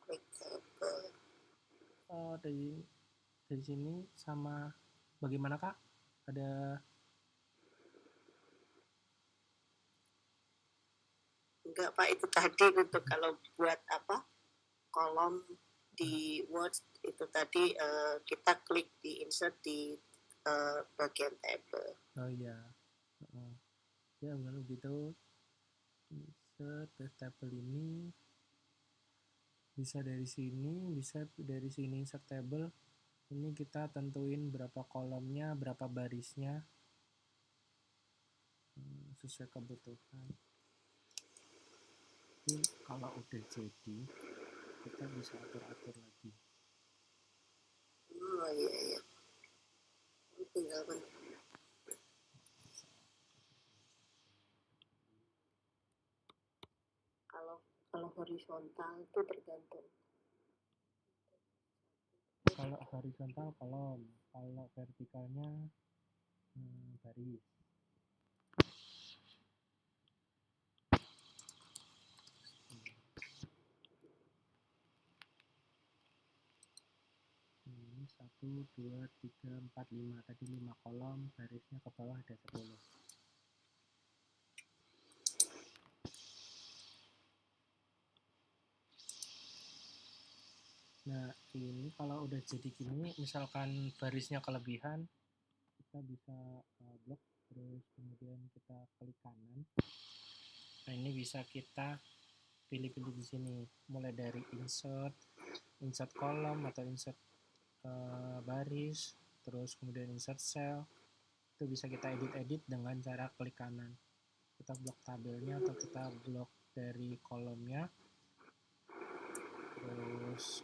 klik table. Oh, dari sini sama bagaimana Kak? Ada Enggak Pak, itu tadi untuk kalau buat apa kolom di Word itu tadi kita klik di insert di bagian table. Oh iya. Ya kalau gitu insert table ini bisa dari sini insert table. Ini kita tentuin berapa kolomnya, berapa barisnya sesuai kebutuhan. Ini kalau udah jadi kita bisa atur-atur lagi. Oh iya iya. Tinggal kalau horizontal itu tergantung. Kalau horizontal kolom, kalau vertikalnya baris. Ini 1, 2, 3, 4, 5. Tadi 5 kolom, barisnya ke bawah ada 10. Nah, ini kalau udah jadi gini, misalkan barisnya kelebihan, kita bisa blok, terus kemudian kita klik kanan. Nah, ini bisa kita pilih-pilih di sini, mulai dari insert kolom atau insert baris, terus kemudian insert cell. Itu bisa kita edit-edit dengan cara klik kanan. Kita blok tabelnya atau kita blok dari kolomnya. Terus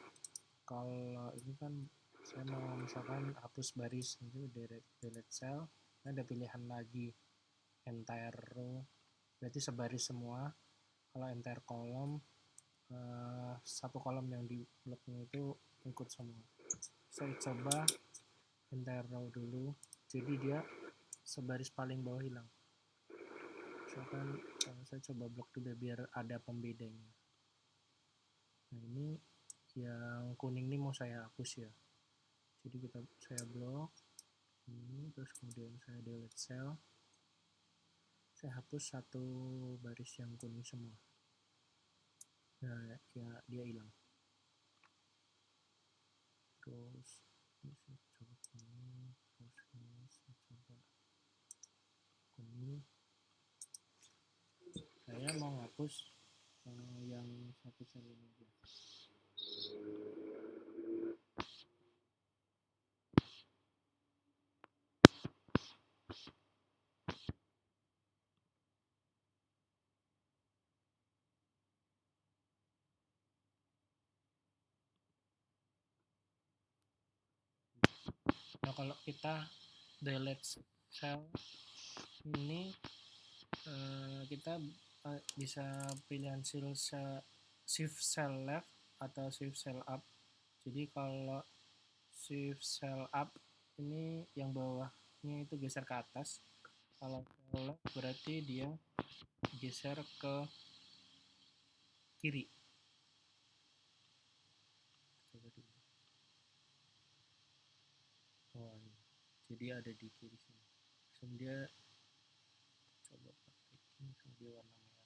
kalau ini kan saya mau misalkan hapus baris, itu delete cell. Ini ada pilihan lagi, entire row, berarti sebaris semua. Kalau entire kolom, satu kolom yang di bloknya itu ikut semua. Saya coba entire row dulu, jadi dia sebaris paling bawah hilang. Misalkan saya coba blok dulu biar ada pembedanya. Nah, ini yang kuning ini mau saya hapus ya, jadi saya blok ini, terus kemudian saya delete cell, saya hapus satu baris yang kuning semua. Nah ya, dia hilang. Terus ini saya coba kuning, terus ini saya coba kuning. Saya mau hapus yang satu sel ini aja. Nah, kalau kita delete cell ini, kita bisa pilihan shift cell left atau shift cell up. Jadi kalau shift cell up ini yang bawahnya itu geser ke atas, kalau cell left berarti dia geser ke kiri. Coba dulu. Oh, ini. Jadi ada di kiri sini. Langsung dia coba praktekin, langsung dia warna merah.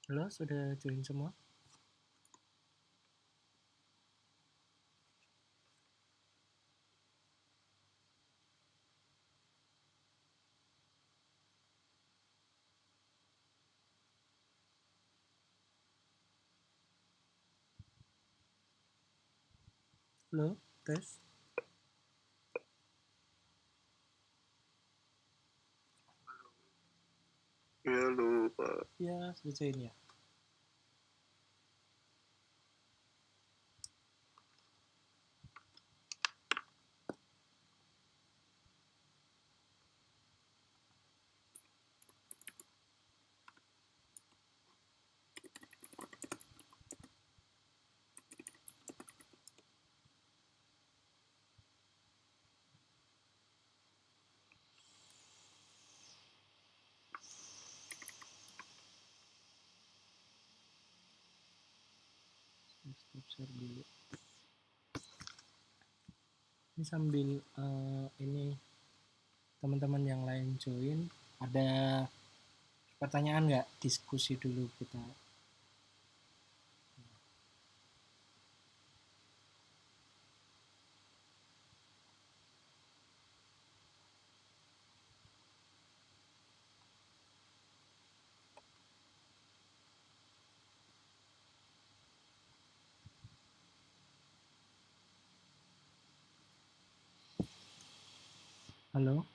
Halo, sudah join semua? Halo, tes. Ya lupa. Ya, sudah join ya. Stop share dulu. Ini sambil ini teman-teman yang lain join, ada pertanyaan nggak? Diskusi dulu kita. Halo.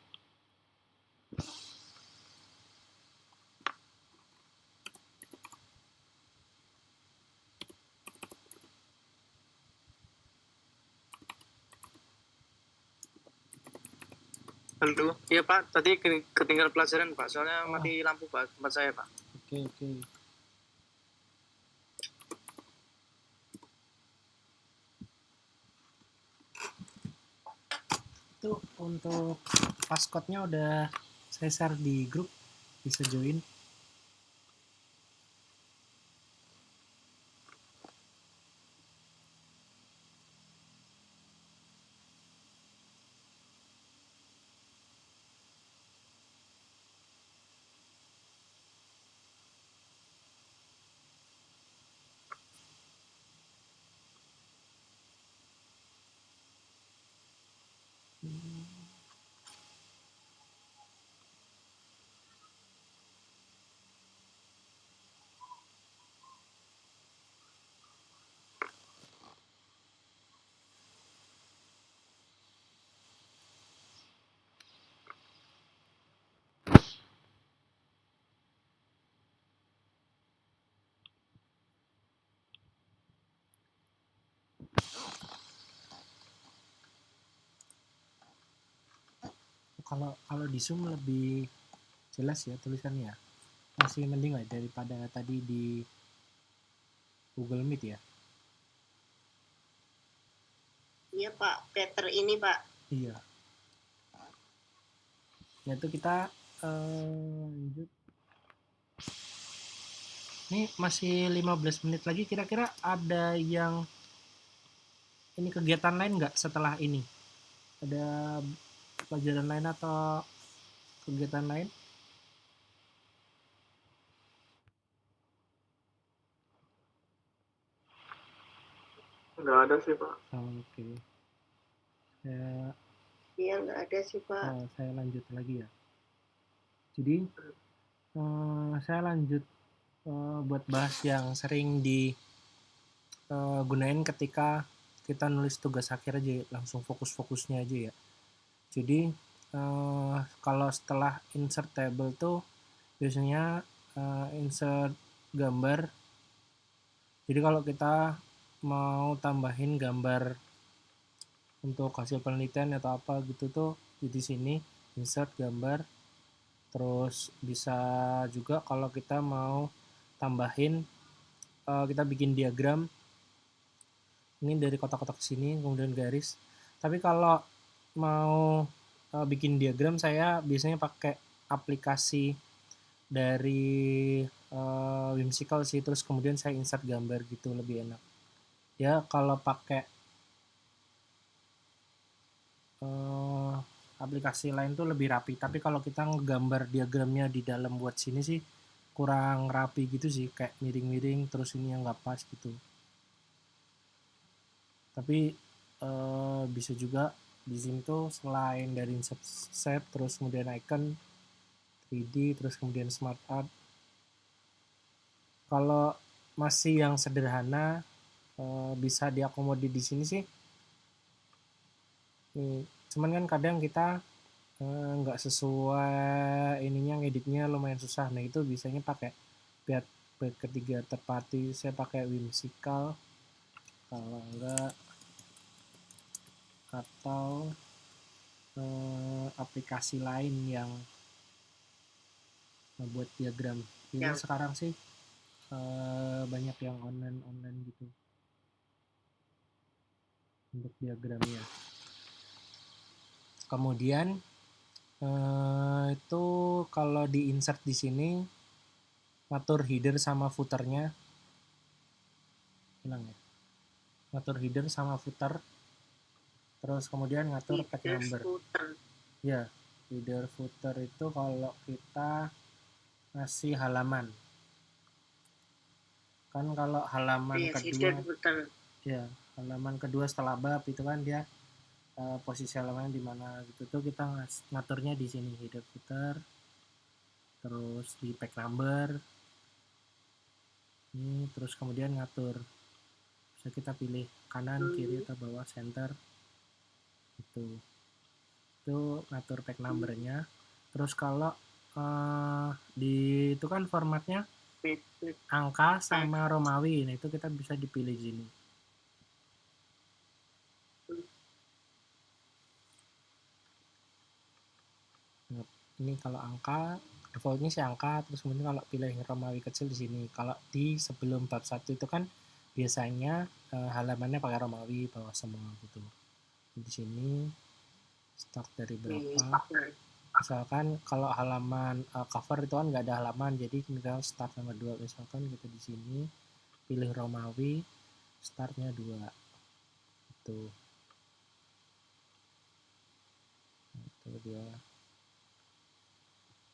Halo, iya Pak, tadi ketinggalan pelajaran Pak, soalnya Oh. mati lampu Pak, tempat saya Pak. Oke. Itu untuk passcode-nya udah saya share di grup, bisa join. Kalau di Zoom lebih jelas ya tulisannya. Masih mending lah daripada tadi di Google Meet ya. Iya Pak, better ini Pak. Iya. Yaitu kita lanjut. Ini masih 15 menit lagi, kira-kira ada yang ini kegiatan lain nggak setelah ini? Ada pelajaran lain atau kegiatan lain? Nggak ada sih Pak. Oke. Iya nggak ada sih Pak. Saya lanjut lagi ya. Jadi saya lanjut buat bahas yang sering digunain ketika kita nulis tugas akhir aja, langsung fokus-fokusnya aja ya. Jadi kalau setelah insert table tuh biasanya insert gambar. Jadi kalau kita mau tambahin gambar untuk hasil penelitian atau apa gitu tuh di sini insert gambar. Terus bisa juga kalau kita mau tambahin kita bikin diagram ini dari kotak-kotak sini kemudian garis. Tapi kalau mau bikin diagram saya biasanya pakai aplikasi dari Whimsical sih, terus kemudian saya insert gambar gitu, lebih enak ya. Kalau pakai aplikasi lain tuh lebih rapi, tapi kalau kita ngegambar diagramnya di dalam buat sini sih kurang rapi gitu sih, kayak miring-miring terus ini yang nggak pas gitu. Tapi bisa juga di sini tuh selain dari insert set terus kemudian icon 3D terus kemudian smart art, kalau masih yang sederhana bisa diakomodir di sini sih. Nih, cuman kan kadang kita nggak sesuai ininya, ngeditnya lumayan susah. Nah itu biasanya pakai pihak ketiga third party, saya pakai Whimsical kalau enggak, atau aplikasi lain yang membuat diagram. Ini Yang- sekarang sih banyak yang online gitu untuk diagramnya. Kemudian itu kalau di insert di sini ngatur header sama footernya, hilang ya, ngatur header sama footer, terus kemudian ngatur tag Header, number. footer. Ya, header footer itu kalau kita ngasih halaman, kan kalau halaman Yes, kedua, header, footer. ya halaman kedua setelah bab itu kan dia posisi halaman di mana gitu tuh kita ngaturnya di sini, header footer, terus di tag number ini, terus kemudian ngatur bisa kita pilih kanan, kiri, atau bawah, center itu ngatur tag numbernya. Terus kalau di itu kan formatnya angka sama Romawi, nah itu kita bisa dipilih di sini. Nah, ini kalau angka defaultnya sih angka, terus kemudian kalau pilih Romawi kecil di sini. Kalau di sebelum bab 1 itu kan biasanya halamannya pakai Romawi bawah semua gitu. Di sini start dari berapa? Misalkan kalau halaman cover itu kan nggak ada halaman, jadi misalkan start nomor 2, misalkan kita di sini pilih Romawi, startnya 2 itu. Nah, itu dia.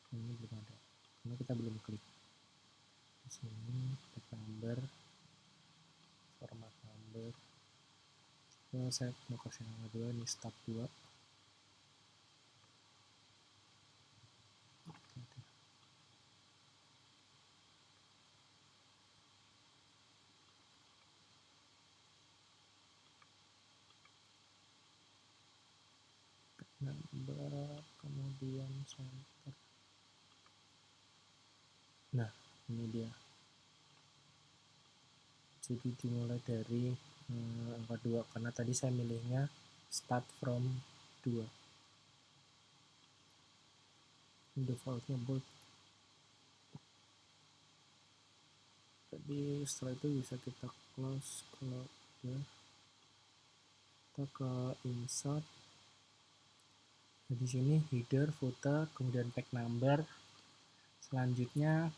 Ini belum ada karena kita belum klik. Di sini tag number, format number. So, saya mau kasih nama 2, ini start 2. Number, kemudian center. Nah, ini dia. Jadi dimulai dari angka 2 karena tadi saya milihnya start from 2. Defaultnya bold. Jadi setelah itu bisa kita close. Kalau ya, kita ke insert. Nah, di sini header, footer, kemudian tag number. Selanjutnya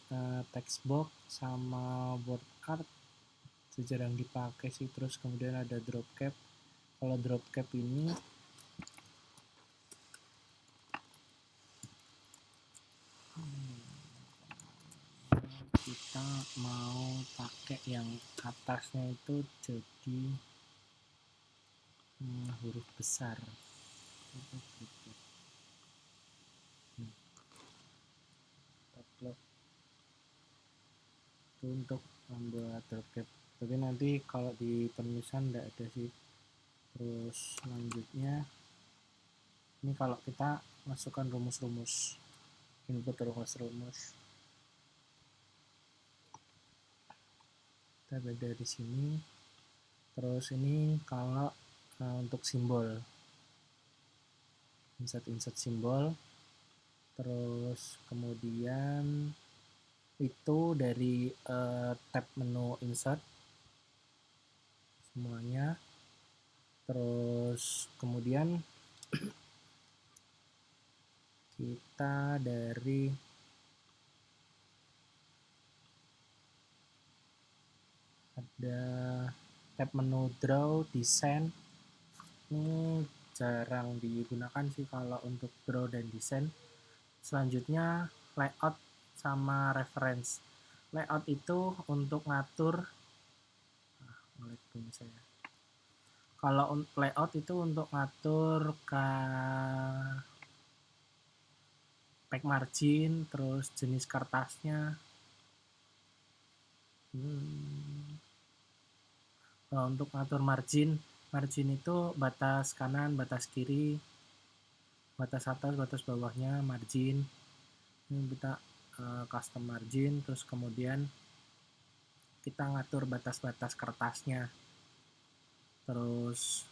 text box sama word art itu jarang dipakai sih. Terus kemudian ada drop cap. Kalau drop cap ini kita mau pakai yang atasnya itu jadi huruf besar. Itu untuk membuat drop cap, tapi nanti kalau di penulisan tidak ada sih. Terus selanjutnya ini kalau kita masukkan rumus-rumus, input rumus-rumus, kita beda di sini. Terus ini kalau untuk simbol, insert simbol. Terus kemudian itu dari tab menu insert semuanya. Terus kemudian kita dari ada tab menu draw, design. Ini jarang digunakan sih kalau untuk draw dan design. Selanjutnya layout sama reference. Layout itu untuk ngatur saya. Kalau layout itu untuk ngatur back margin, terus jenis kertasnya. Untuk ngatur margin itu batas kanan, batas kiri, batas atas, batas bawahnya, margin. Ini kita custom margin, terus kemudian kita ngatur batas-batas kertasnya. Terus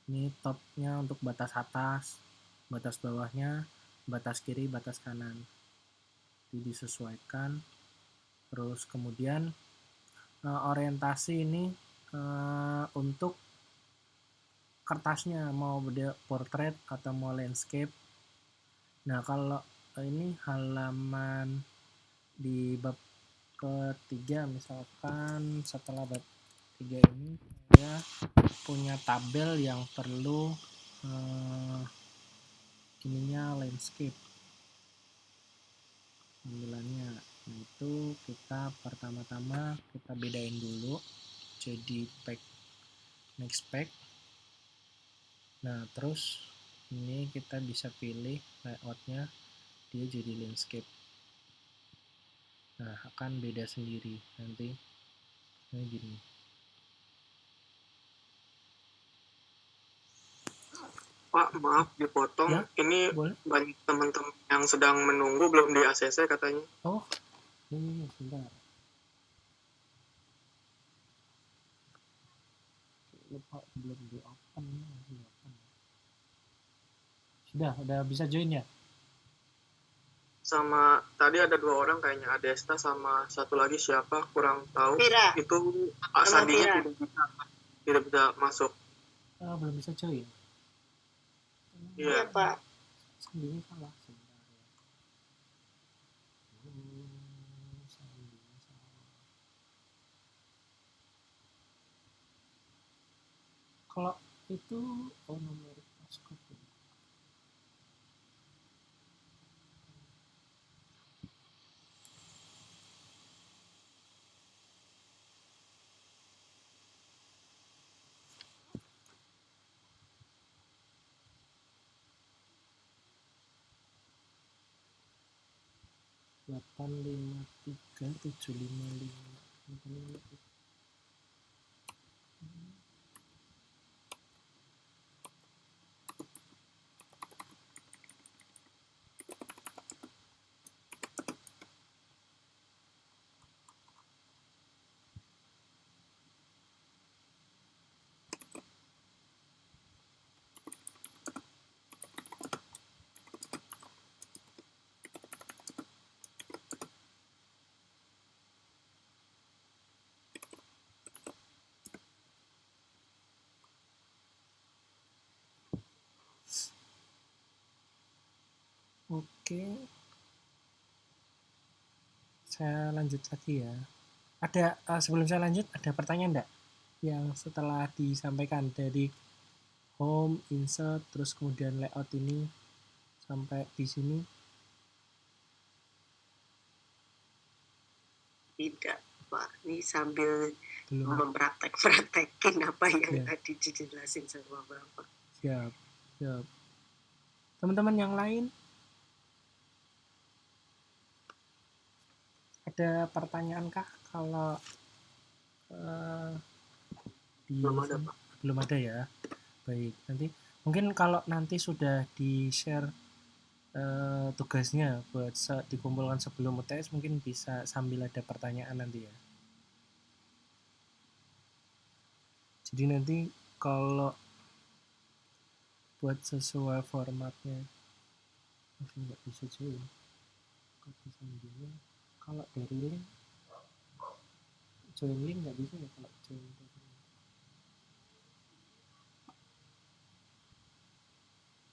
ini topnya untuk batas atas, batas bawahnya, batas kiri, batas kanan. Jadi disesuaikan. Terus kemudian orientasi ini untuk kertasnya, mau portrait atau mau landscape. Nah, kalau ini halaman di bab ketiga, misalkan setelah bab 3 ini saya punya tabel yang perlu ininya landscape tampilannya. Nah, itu kita pertama-tama kita bedain dulu jadi pack, next pack. Nah, terus ini kita bisa pilih layoutnya dia jadi landscape. Nah, akan beda sendiri nanti. Ini gini. Pak, maaf dipotong. Ya, Ini boleh. banyak teman-teman yang sedang menunggu belum di ACC katanya. Oh, ini sebentar. Lupa belum di open. Sudah bisa join ya? Sama tadi ada 2 orang kayaknya, Adesta sama satu lagi siapa kurang tahu. Vira. Itu Sama Sandinya Vira. tidak bisa masuk. Belum bisa join. Iya, Pak. Sandinya salah sebentar ya. Sandinya salah. Kalau itu nomor passcode. 853755. Oke, saya lanjut lagi ya. Ada sebelum saya lanjut, ada pertanyaan enggak yang setelah disampaikan dari home, insert, terus kemudian layout ini sampai di sini? Tidak, Pak. Ini sambil Belum. mempraktek-praktekin apa yang Ya. tadi dijelasin sama Bapak. Siap. Teman-teman yang lain? Ada pertanyaan kah kalau Belum ada, Pak. Belum ada ya. Baik, nanti mungkin kalau nanti sudah di-share tugasnya buat dikumpulkan sebelum UTS, mungkin bisa sambil ada pertanyaan nanti ya. Jadi nanti kalau buat sesuai formatnya masih nggak bisa join. Kalau dari link join link nggak bisa ya kalau join dari link.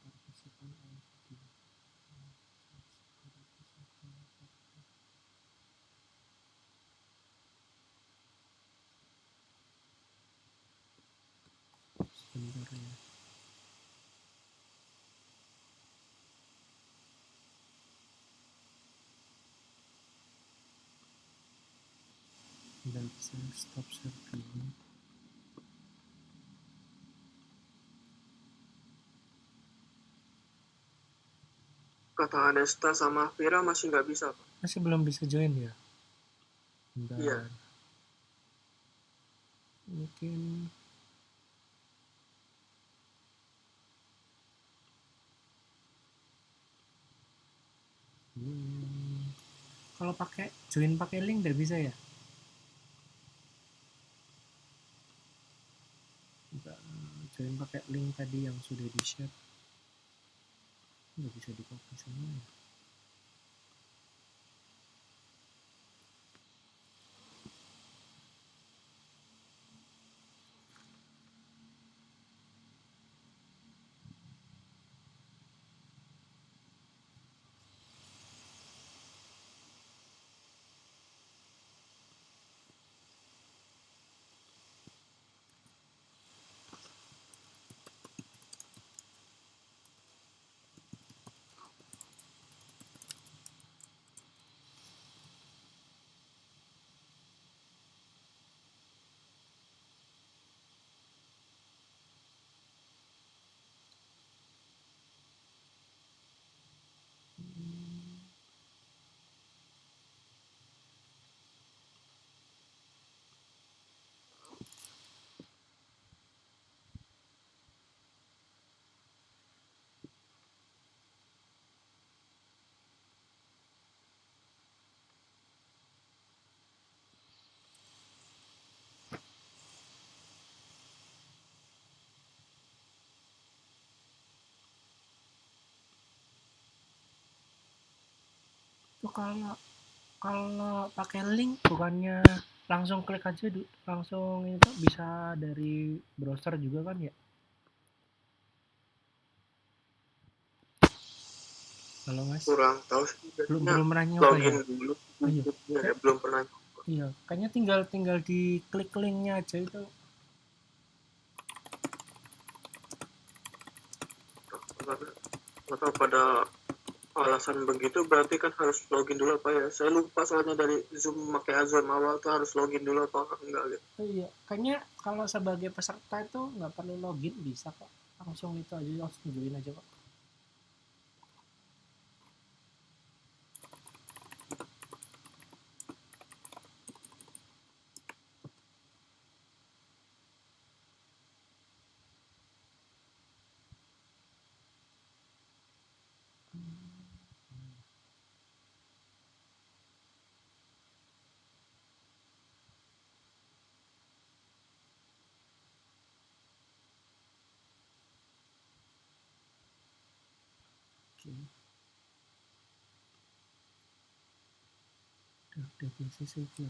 Partisipan ID. Bentar ya. Udah bisa stop share dulu. Kata Desta sama Vira masih nggak bisa, Pak. Masih belum bisa join ya? Bentar. Iya. Mungkin kalau pakai join pakai link nggak bisa ya? Nggak, join pakai link tadi yang sudah di share nggak bisa di copy semua ya? Itu kalau pakai link bukannya langsung klik aja langsung itu bisa dari browser juga kan ya? Halo Mas. Kurang tahu sih. Belum pernah nyoba ya? Login dulu. Oh, iya. Ya, belum pernah. Iya, kayaknya tinggal di klik linknya aja itu. Atau pada alasan begitu berarti kan harus login dulu apa ya? Saya lupa soalnya dari Zoom pakai Zoom awal tuh harus login dulu apa enggak gitu. Oh, iya, kayaknya kalau sebagai peserta itu nggak perlu login, bisa kok. Langsung itu aja, langsung join aja kok. Oke. Udah bisa sih ya.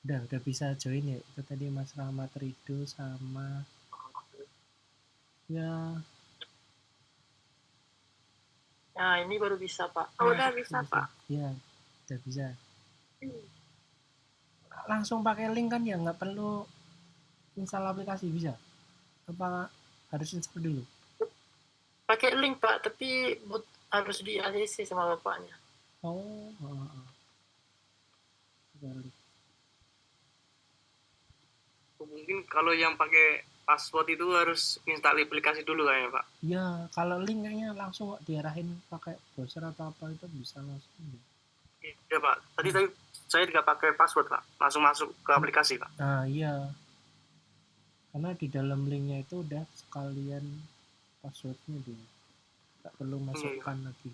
Udah bisa join ya. Itu tadi Mas Rahmat Rido sama ya. Nah, ini baru bisa, Pak. Oh, udah bisa, Pak. Ya, udah bisa. Langsung pakai link kan ya, nggak perlu install aplikasi, bisa? Apa harus install dulu? Pakai link, Pak, tapi harus di ACC sama bapaknya. Oh, balik. Mungkin kalau yang pakai password itu harus install aplikasi dulu kayaknya Pak. Ya, kalau link kayaknya langsung kok diarahin pakai browser atau apa itu bisa langsung. Iya Pak, tadi saya tidak pakai password Pak, langsung masuk ke aplikasi Pak. Nah iya, karena di dalam linknya itu udah sekalian passwordnya dia, nggak perlu masukkan lagi.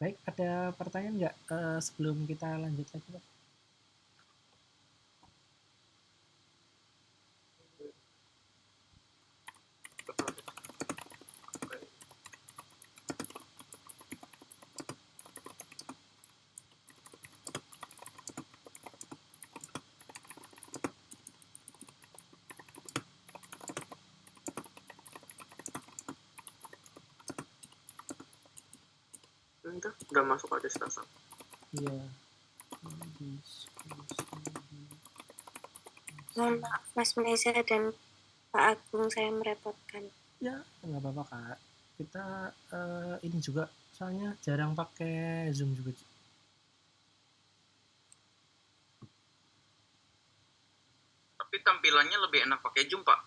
Baik, ada pertanyaan nggak sebelum kita lanjut lagi Pak? tuh udah masuk administrasi. Iya. Mohon maaf Mas Meza dan Pak Agung, saya merepotkan. Ya, nggak apa-apa Kak. Kita ini juga soalnya jarang pakai Zoom juga. Tapi tampilannya lebih enak pakai Zoom, Pak.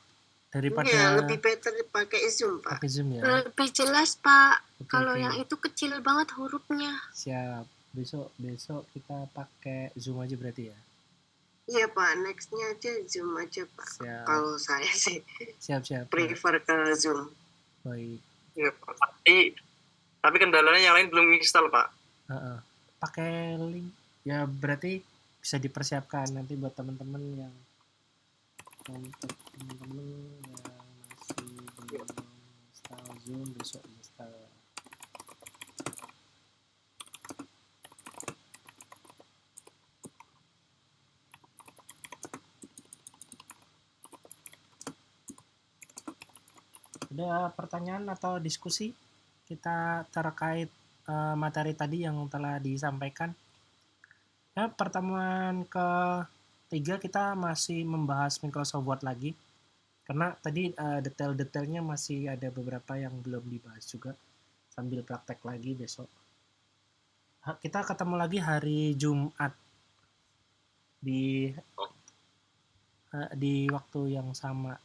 Daripada Iya, lebih better pakai Zoom, Pak. pakai Zoom ya. Lebih jelas Pak. Oke, Kalau oke. yang itu kecil banget hurufnya. Siap. Besok kita pakai Zoom aja berarti ya. Iya, Pak. Next-nya aja Zoom aja, Pak. Siap. Kalau saya sih Siap. prefer ke Zoom. Baik. Iya, Pak. Tapi kendalanya yang lain belum install, Pak. Heeh. Pakai link. Ya berarti bisa dipersiapkan nanti buat teman-teman yang untuk teman-teman yang masih belum install Zoom, besok install. Ada pertanyaan atau diskusi kita terkait materi tadi yang telah disampaikan? Ya, pertemuan ketiga kita masih membahas Microsoft Word lagi. Karena tadi detail-detailnya masih ada beberapa yang belum dibahas juga. Sambil praktek lagi besok. Kita ketemu lagi hari Jumat di waktu yang sama.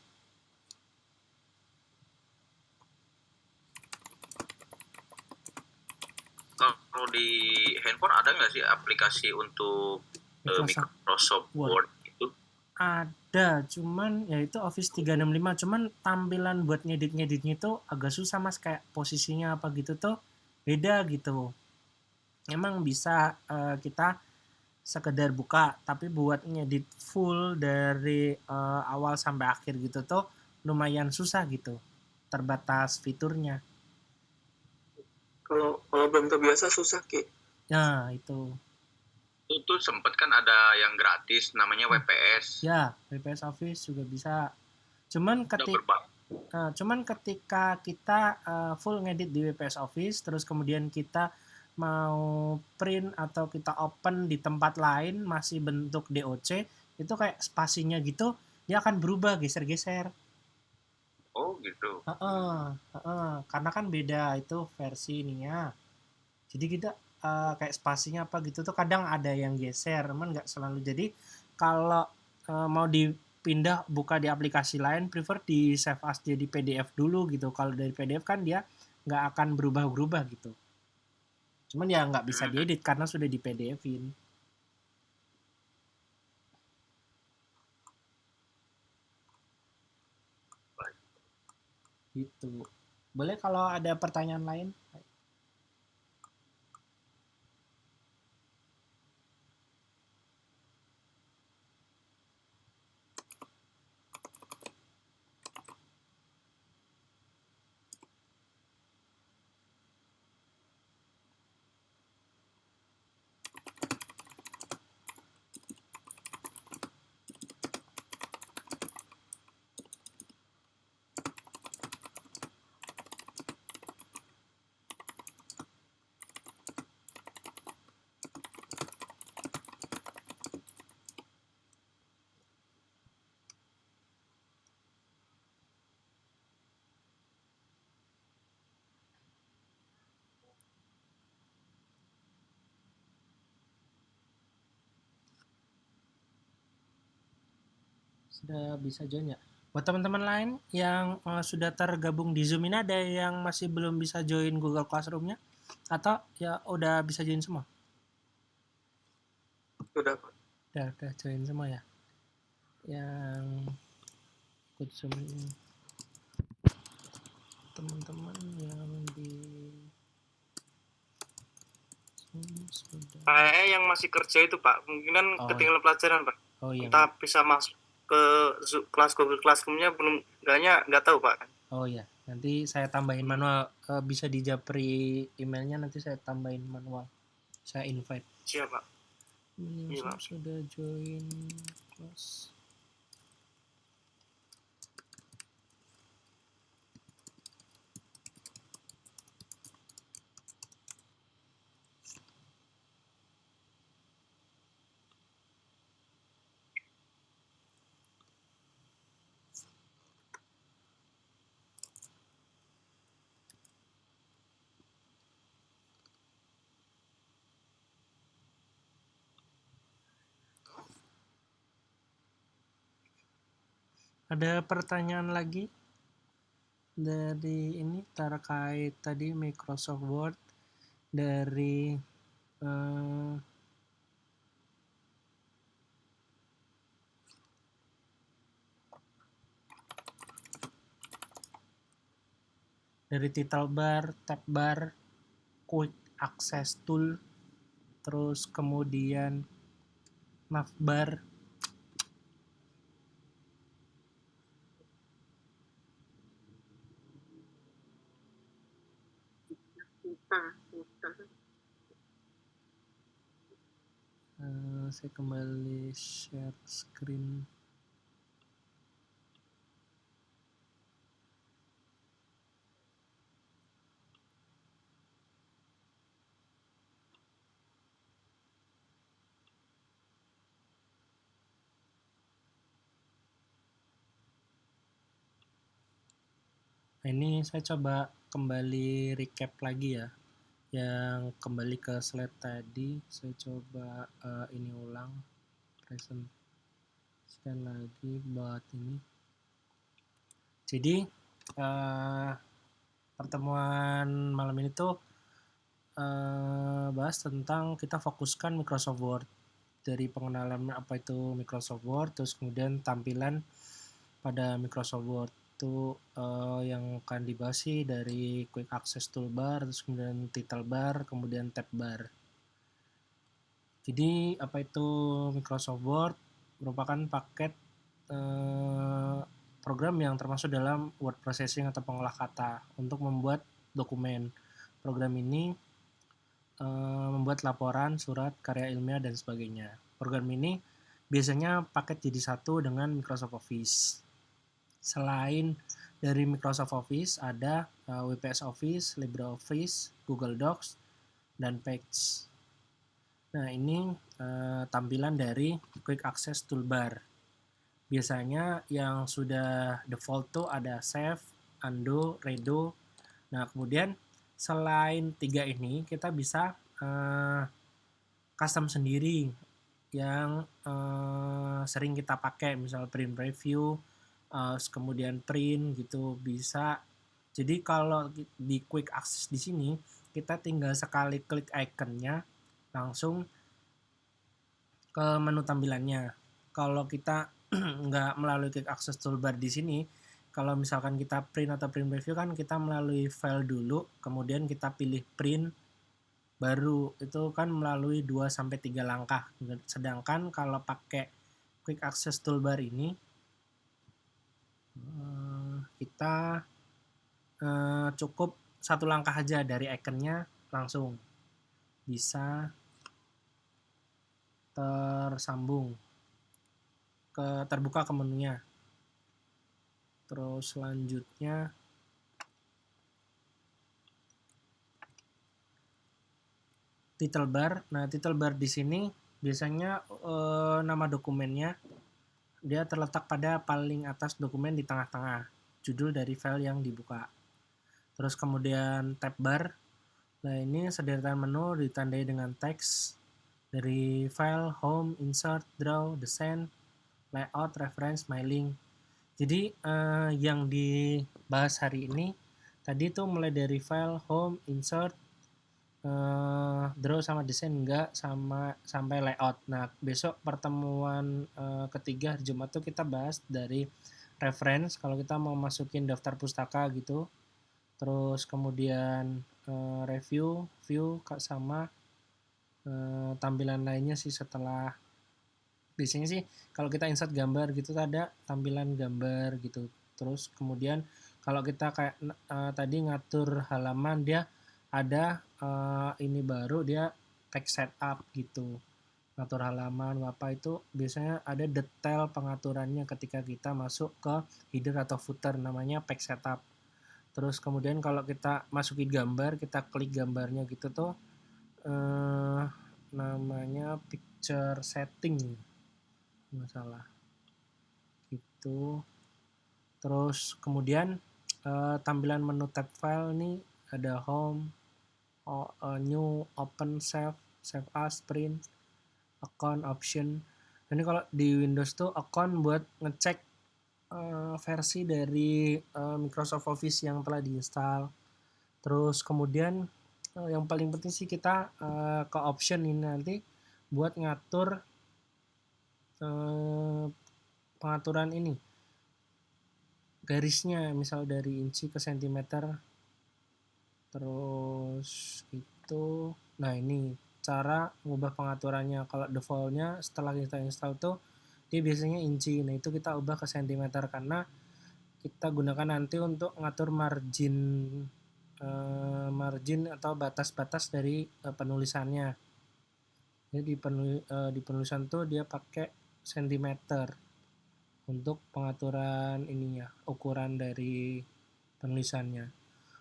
Kalau di handphone ada nggak sih aplikasi untuk Microsoft Word itu? Ada, cuman ya itu Office 365, cuman tampilan buat ngedit-ngeditnya itu agak susah Mas, kayak posisinya apa gitu tuh beda gitu. Emang bisa kita sekedar buka, tapi buat ngedit full dari awal sampai akhir gitu tuh lumayan susah gitu. Terbatas fiturnya. Kalau belum terbiasa susah, Ki. Nah, itu. Itu sempet kan ada yang gratis namanya WPS. Ya, WPS Office juga bisa. Cuman ketika kita full ngedit di WPS Office, terus kemudian kita mau print atau kita open di tempat lain masih bentuk DOC, itu kayak spasinya gitu, dia akan berubah, geser-geser. Oh gitu. Karena kan beda itu versi ininya. Jadi kita kayak spasinya apa gitu tuh kadang ada yang geser, cuman nggak selalu. Jadi kalau mau dipindah buka di aplikasi lain, prefer di save as jadi PDF dulu gitu. Kalau dari PDF kan dia nggak akan berubah-berubah gitu. Cuman ya nggak bisa diedit karena sudah di PDF-in. Gitu. Boleh kalau ada pertanyaan lain? Sudah bisa join ya. Buat teman-teman lain yang sudah tergabung di Zoom ini, ada yang masih belum bisa join Google Classroom-nya? Atau ya udah bisa join semua? Udah, Pak. Udah join semua ya. Yang ikut Zoom ini. Teman-teman yang di Zoom sudah. Yang masih kerja itu, Pak, kemungkinan ketinggalan pelajaran, Pak. Oh iya. Kita bisa masuk ke kelas Google Classroom-nya nggak tahu, Pak. Oh iya, nanti saya tambahin manual. Bisa di japri emailnya, nanti saya tambahin manual. Saya invite. Siap, Pak. Iya, Pak. Sudah join kelas. Ada pertanyaan lagi dari ini terkait tadi Microsoft Word dari title bar, tab bar, quick access tool, terus kemudian navbar. Saya kembali share screen. Nah, ini saya coba kembali recap lagi ya, yang kembali ke slide tadi. Saya coba ini ulang, present scan lagi buat ini. Jadi pertemuan malam ini tuh bahas tentang kita fokuskan Microsoft Word, dari pengenalan apa itu Microsoft Word, terus kemudian tampilan pada Microsoft Word itu yang akan dibahas sih dari quick access toolbar, terus kemudian title bar, kemudian tab bar. Jadi apa itu Microsoft Word? Merupakan paket program yang termasuk dalam word processing atau pengolah kata untuk membuat dokumen. Program ini membuat laporan, surat, karya ilmiah, dan sebagainya. Program ini biasanya paket jadi satu dengan Microsoft Office. Selain dari Microsoft Office, ada WPS Office, LibreOffice, Google Docs, dan Pages. Nah, ini tampilan dari Quick Access Toolbar. Biasanya yang sudah default tuh ada Save, Undo, Redo. Nah, kemudian selain 3 ini, kita bisa custom sendiri yang sering kita pakai, misal print preview, kemudian print gitu bisa. Jadi kalau di quick access di sini kita tinggal sekali klik ikonnya langsung ke menu tampilannya. Kalau kita nggak melalui quick access toolbar di sini, kalau misalkan kita print atau print preview kan kita melalui file dulu, kemudian kita pilih print, baru itu kan melalui 2-3 langkah. Sedangkan kalau pakai quick access toolbar ini kita cukup satu langkah aja, dari ikonnya langsung bisa tersambung terbuka ke menunya. Terus selanjutnya title bar. Nah, title bar di sini biasanya nama dokumennya dia terletak pada paling atas dokumen di tengah-tengah, judul dari file yang dibuka. Terus kemudian tab bar. Nah, ini sederetan menu ditandai dengan teks dari file, home, insert, draw, design, layout, reference, mailing. Jadi yang dibahas hari ini tadi tuh mulai dari file, home, insert, draw sama desain enggak, sampai layout. Nah, besok pertemuan ketiga hari Jumat tuh kita bahas dari reference, kalau kita mau masukin daftar pustaka gitu. Terus kemudian review, view, sama tampilan lainnya sih setelah. Biasanya sih kalau kita insert gambar gitu ada tampilan gambar gitu. Terus kemudian kalau kita kayak tadi ngatur halaman, dia ada ini baru, dia text setup gitu, ngatur halaman apa itu biasanya ada detail pengaturannya ketika kita masuk ke header atau footer, namanya page setup. Terus kemudian kalau kita masukin gambar, kita klik gambarnya gitu tuh namanya picture setting, masalah gitu. Terus kemudian tampilan menu tab file nih ada home, new, open, save as, print, account, option. Ini kalau di Windows tuh account buat ngecek versi dari Microsoft Office yang telah diinstal. Terus kemudian yang paling penting sih kita ke option ini nanti buat ngatur pengaturan ini garisnya, misal dari inci ke sentimeter. Terus itu, nah ini cara mengubah pengaturannya. Kalau defaultnya setelah kita install tuh dia biasanya inci. Nah itu kita ubah ke sentimeter karena kita gunakan nanti untuk ngatur margin atau batas-batas dari penulisannya. Jadi di penulisan tuh dia pakai sentimeter untuk pengaturan ininya, ukuran dari penulisannya.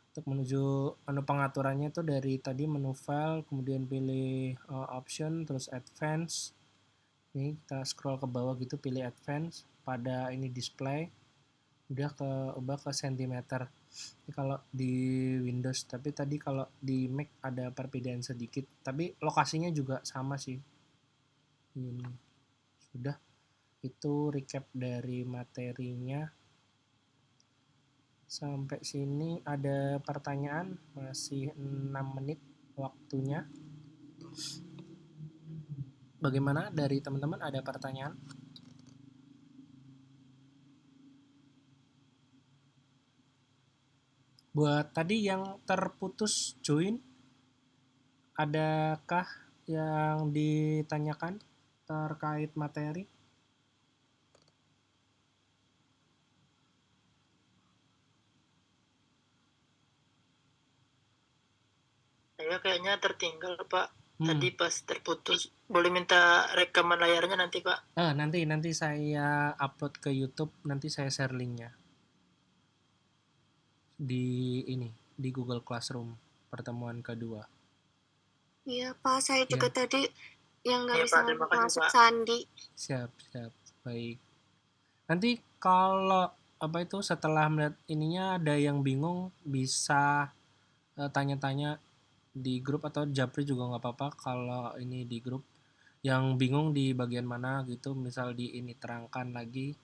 Untuk menuju menu pengaturannya itu dari tadi menu file, kemudian pilih option, terus advance. Ini kita scroll ke bawah gitu, pilih advance, pada ini display, udah ubah ke sentimeter. Ini kalau di Windows, tapi tadi kalau di Mac ada perbedaan sedikit, tapi lokasinya juga sama sih. Ini sudah, itu recap dari materinya. Sampai sini ada pertanyaan, masih 6 menit waktunya. Bagaimana dari teman-teman, ada pertanyaan? Buat tadi yang terputus join, adakah yang ditanyakan terkait materi? Saya kayaknya tertinggal Pak. Tadi pas terputus. Boleh minta rekaman layarnya nanti Pak? Nanti saya upload ke YouTube, nanti saya share linknya di Google Classroom pertemuan kedua. Iya Pak, saya juga tadi yang nggak Iya, bisa Pak, terima kasih, masuk Pak. sandi. Siap, baik. Nanti kalau setelah melihat ininya ada yang bingung, bisa tanya-tanya di grup atau japri juga nggak apa-apa. Kalau ini di grup yang bingung di bagian mana gitu, misal di ini terangkan lagi,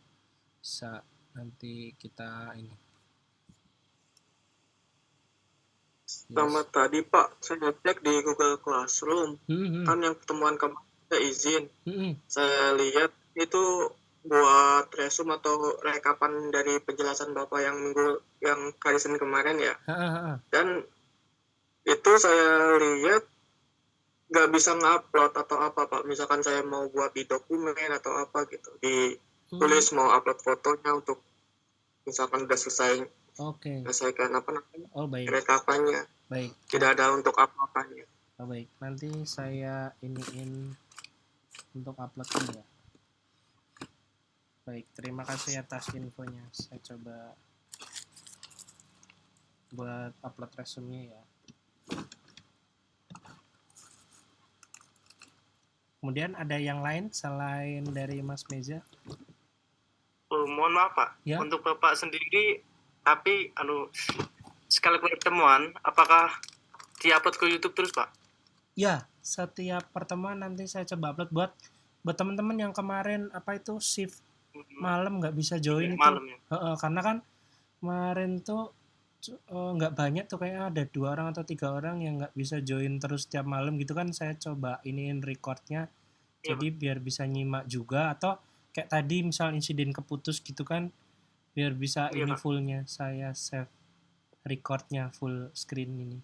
bisa nanti kita ini. Sama tadi Pak, saya cek di Google Classroom, kan yang pertemuan kemarin saya izin. Saya lihat itu buat resume atau rekapan dari penjelasan Bapak yang hari Senin kemarin ya. Dan itu saya lihat nggak bisa ngupload atau apa Pak. Misalkan saya mau buat di dokumen atau apa gitu, ditulis mau upload fotonya untuk misalkan udah selesai. Selesaikan baik. Rekapannya. Baik. Tidak ada untuk uploadannya. Baik, nanti saya iniin untuk uploadnya ya. Baik, terima kasih atas infonya. Saya coba buat upload resume ya. Kemudian ada yang lain selain dari Mas Meja? Mohon maaf Pak, ya? Untuk Bapak sendiri, tapi sekali pertemuan, apakah di-upload ke YouTube terus Pak? Ya, setiap pertemuan nanti saya coba upload buat teman-teman yang kemarin shift malam nggak bisa join itu. Malam ya? Karena kan kemarin tuh nggak banyak tuh, kayak ada 2 orang atau 3 orang yang nggak bisa join terus tiap malam gitu kan. Saya coba iniin recordnya, jadi biar bisa nyimak juga, atau kayak tadi misal insiden keputus gitu kan, biar bisa ini fullnya saya save recordnya full screen ini.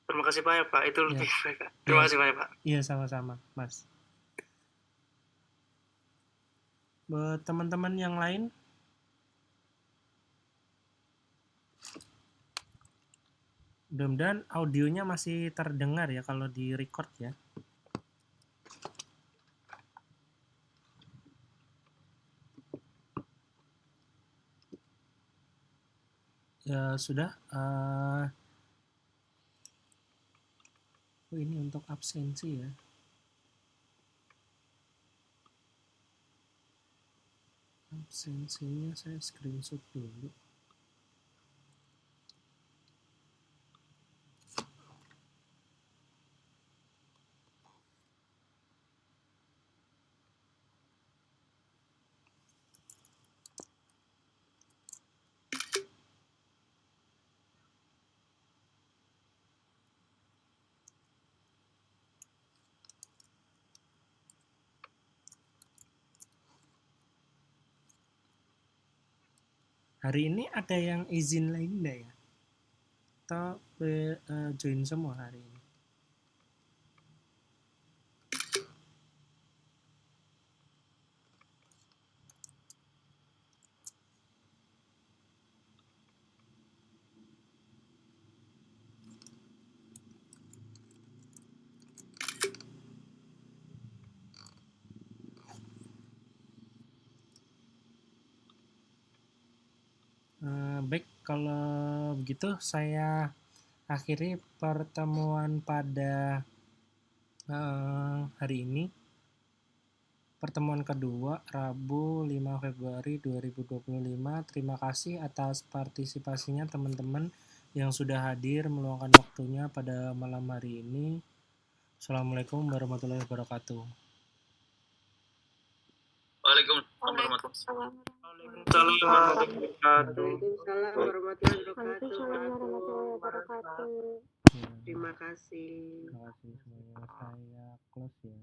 Terima kasih banyak Pak, itu lebih baik. Terima kasih banyak Pak. Iya, sama-sama Mas. Buat teman-teman yang lain, mudah-mudahan audionya masih terdengar ya kalau di record ya. Ya sudah. Ini untuk absensi ya. Absensinya saya screenshot dulu. Hari ini ada yang izin lagi enggak ya? Atau join semua hari ini? Baik, kalau begitu saya akhiri pertemuan pada hari ini. Pertemuan kedua, Rabu 5 Februari 2025. Terima kasih atas partisipasinya teman-teman yang sudah hadir meluangkan waktunya pada malam hari ini. Assalamualaikum warahmatullahi wabarakatuh. Waalaikumsalam. Waalaikumsalam warahmatullahi wabarakatuh. Terima kasih. Terima kasih semuanya. Saya close ya.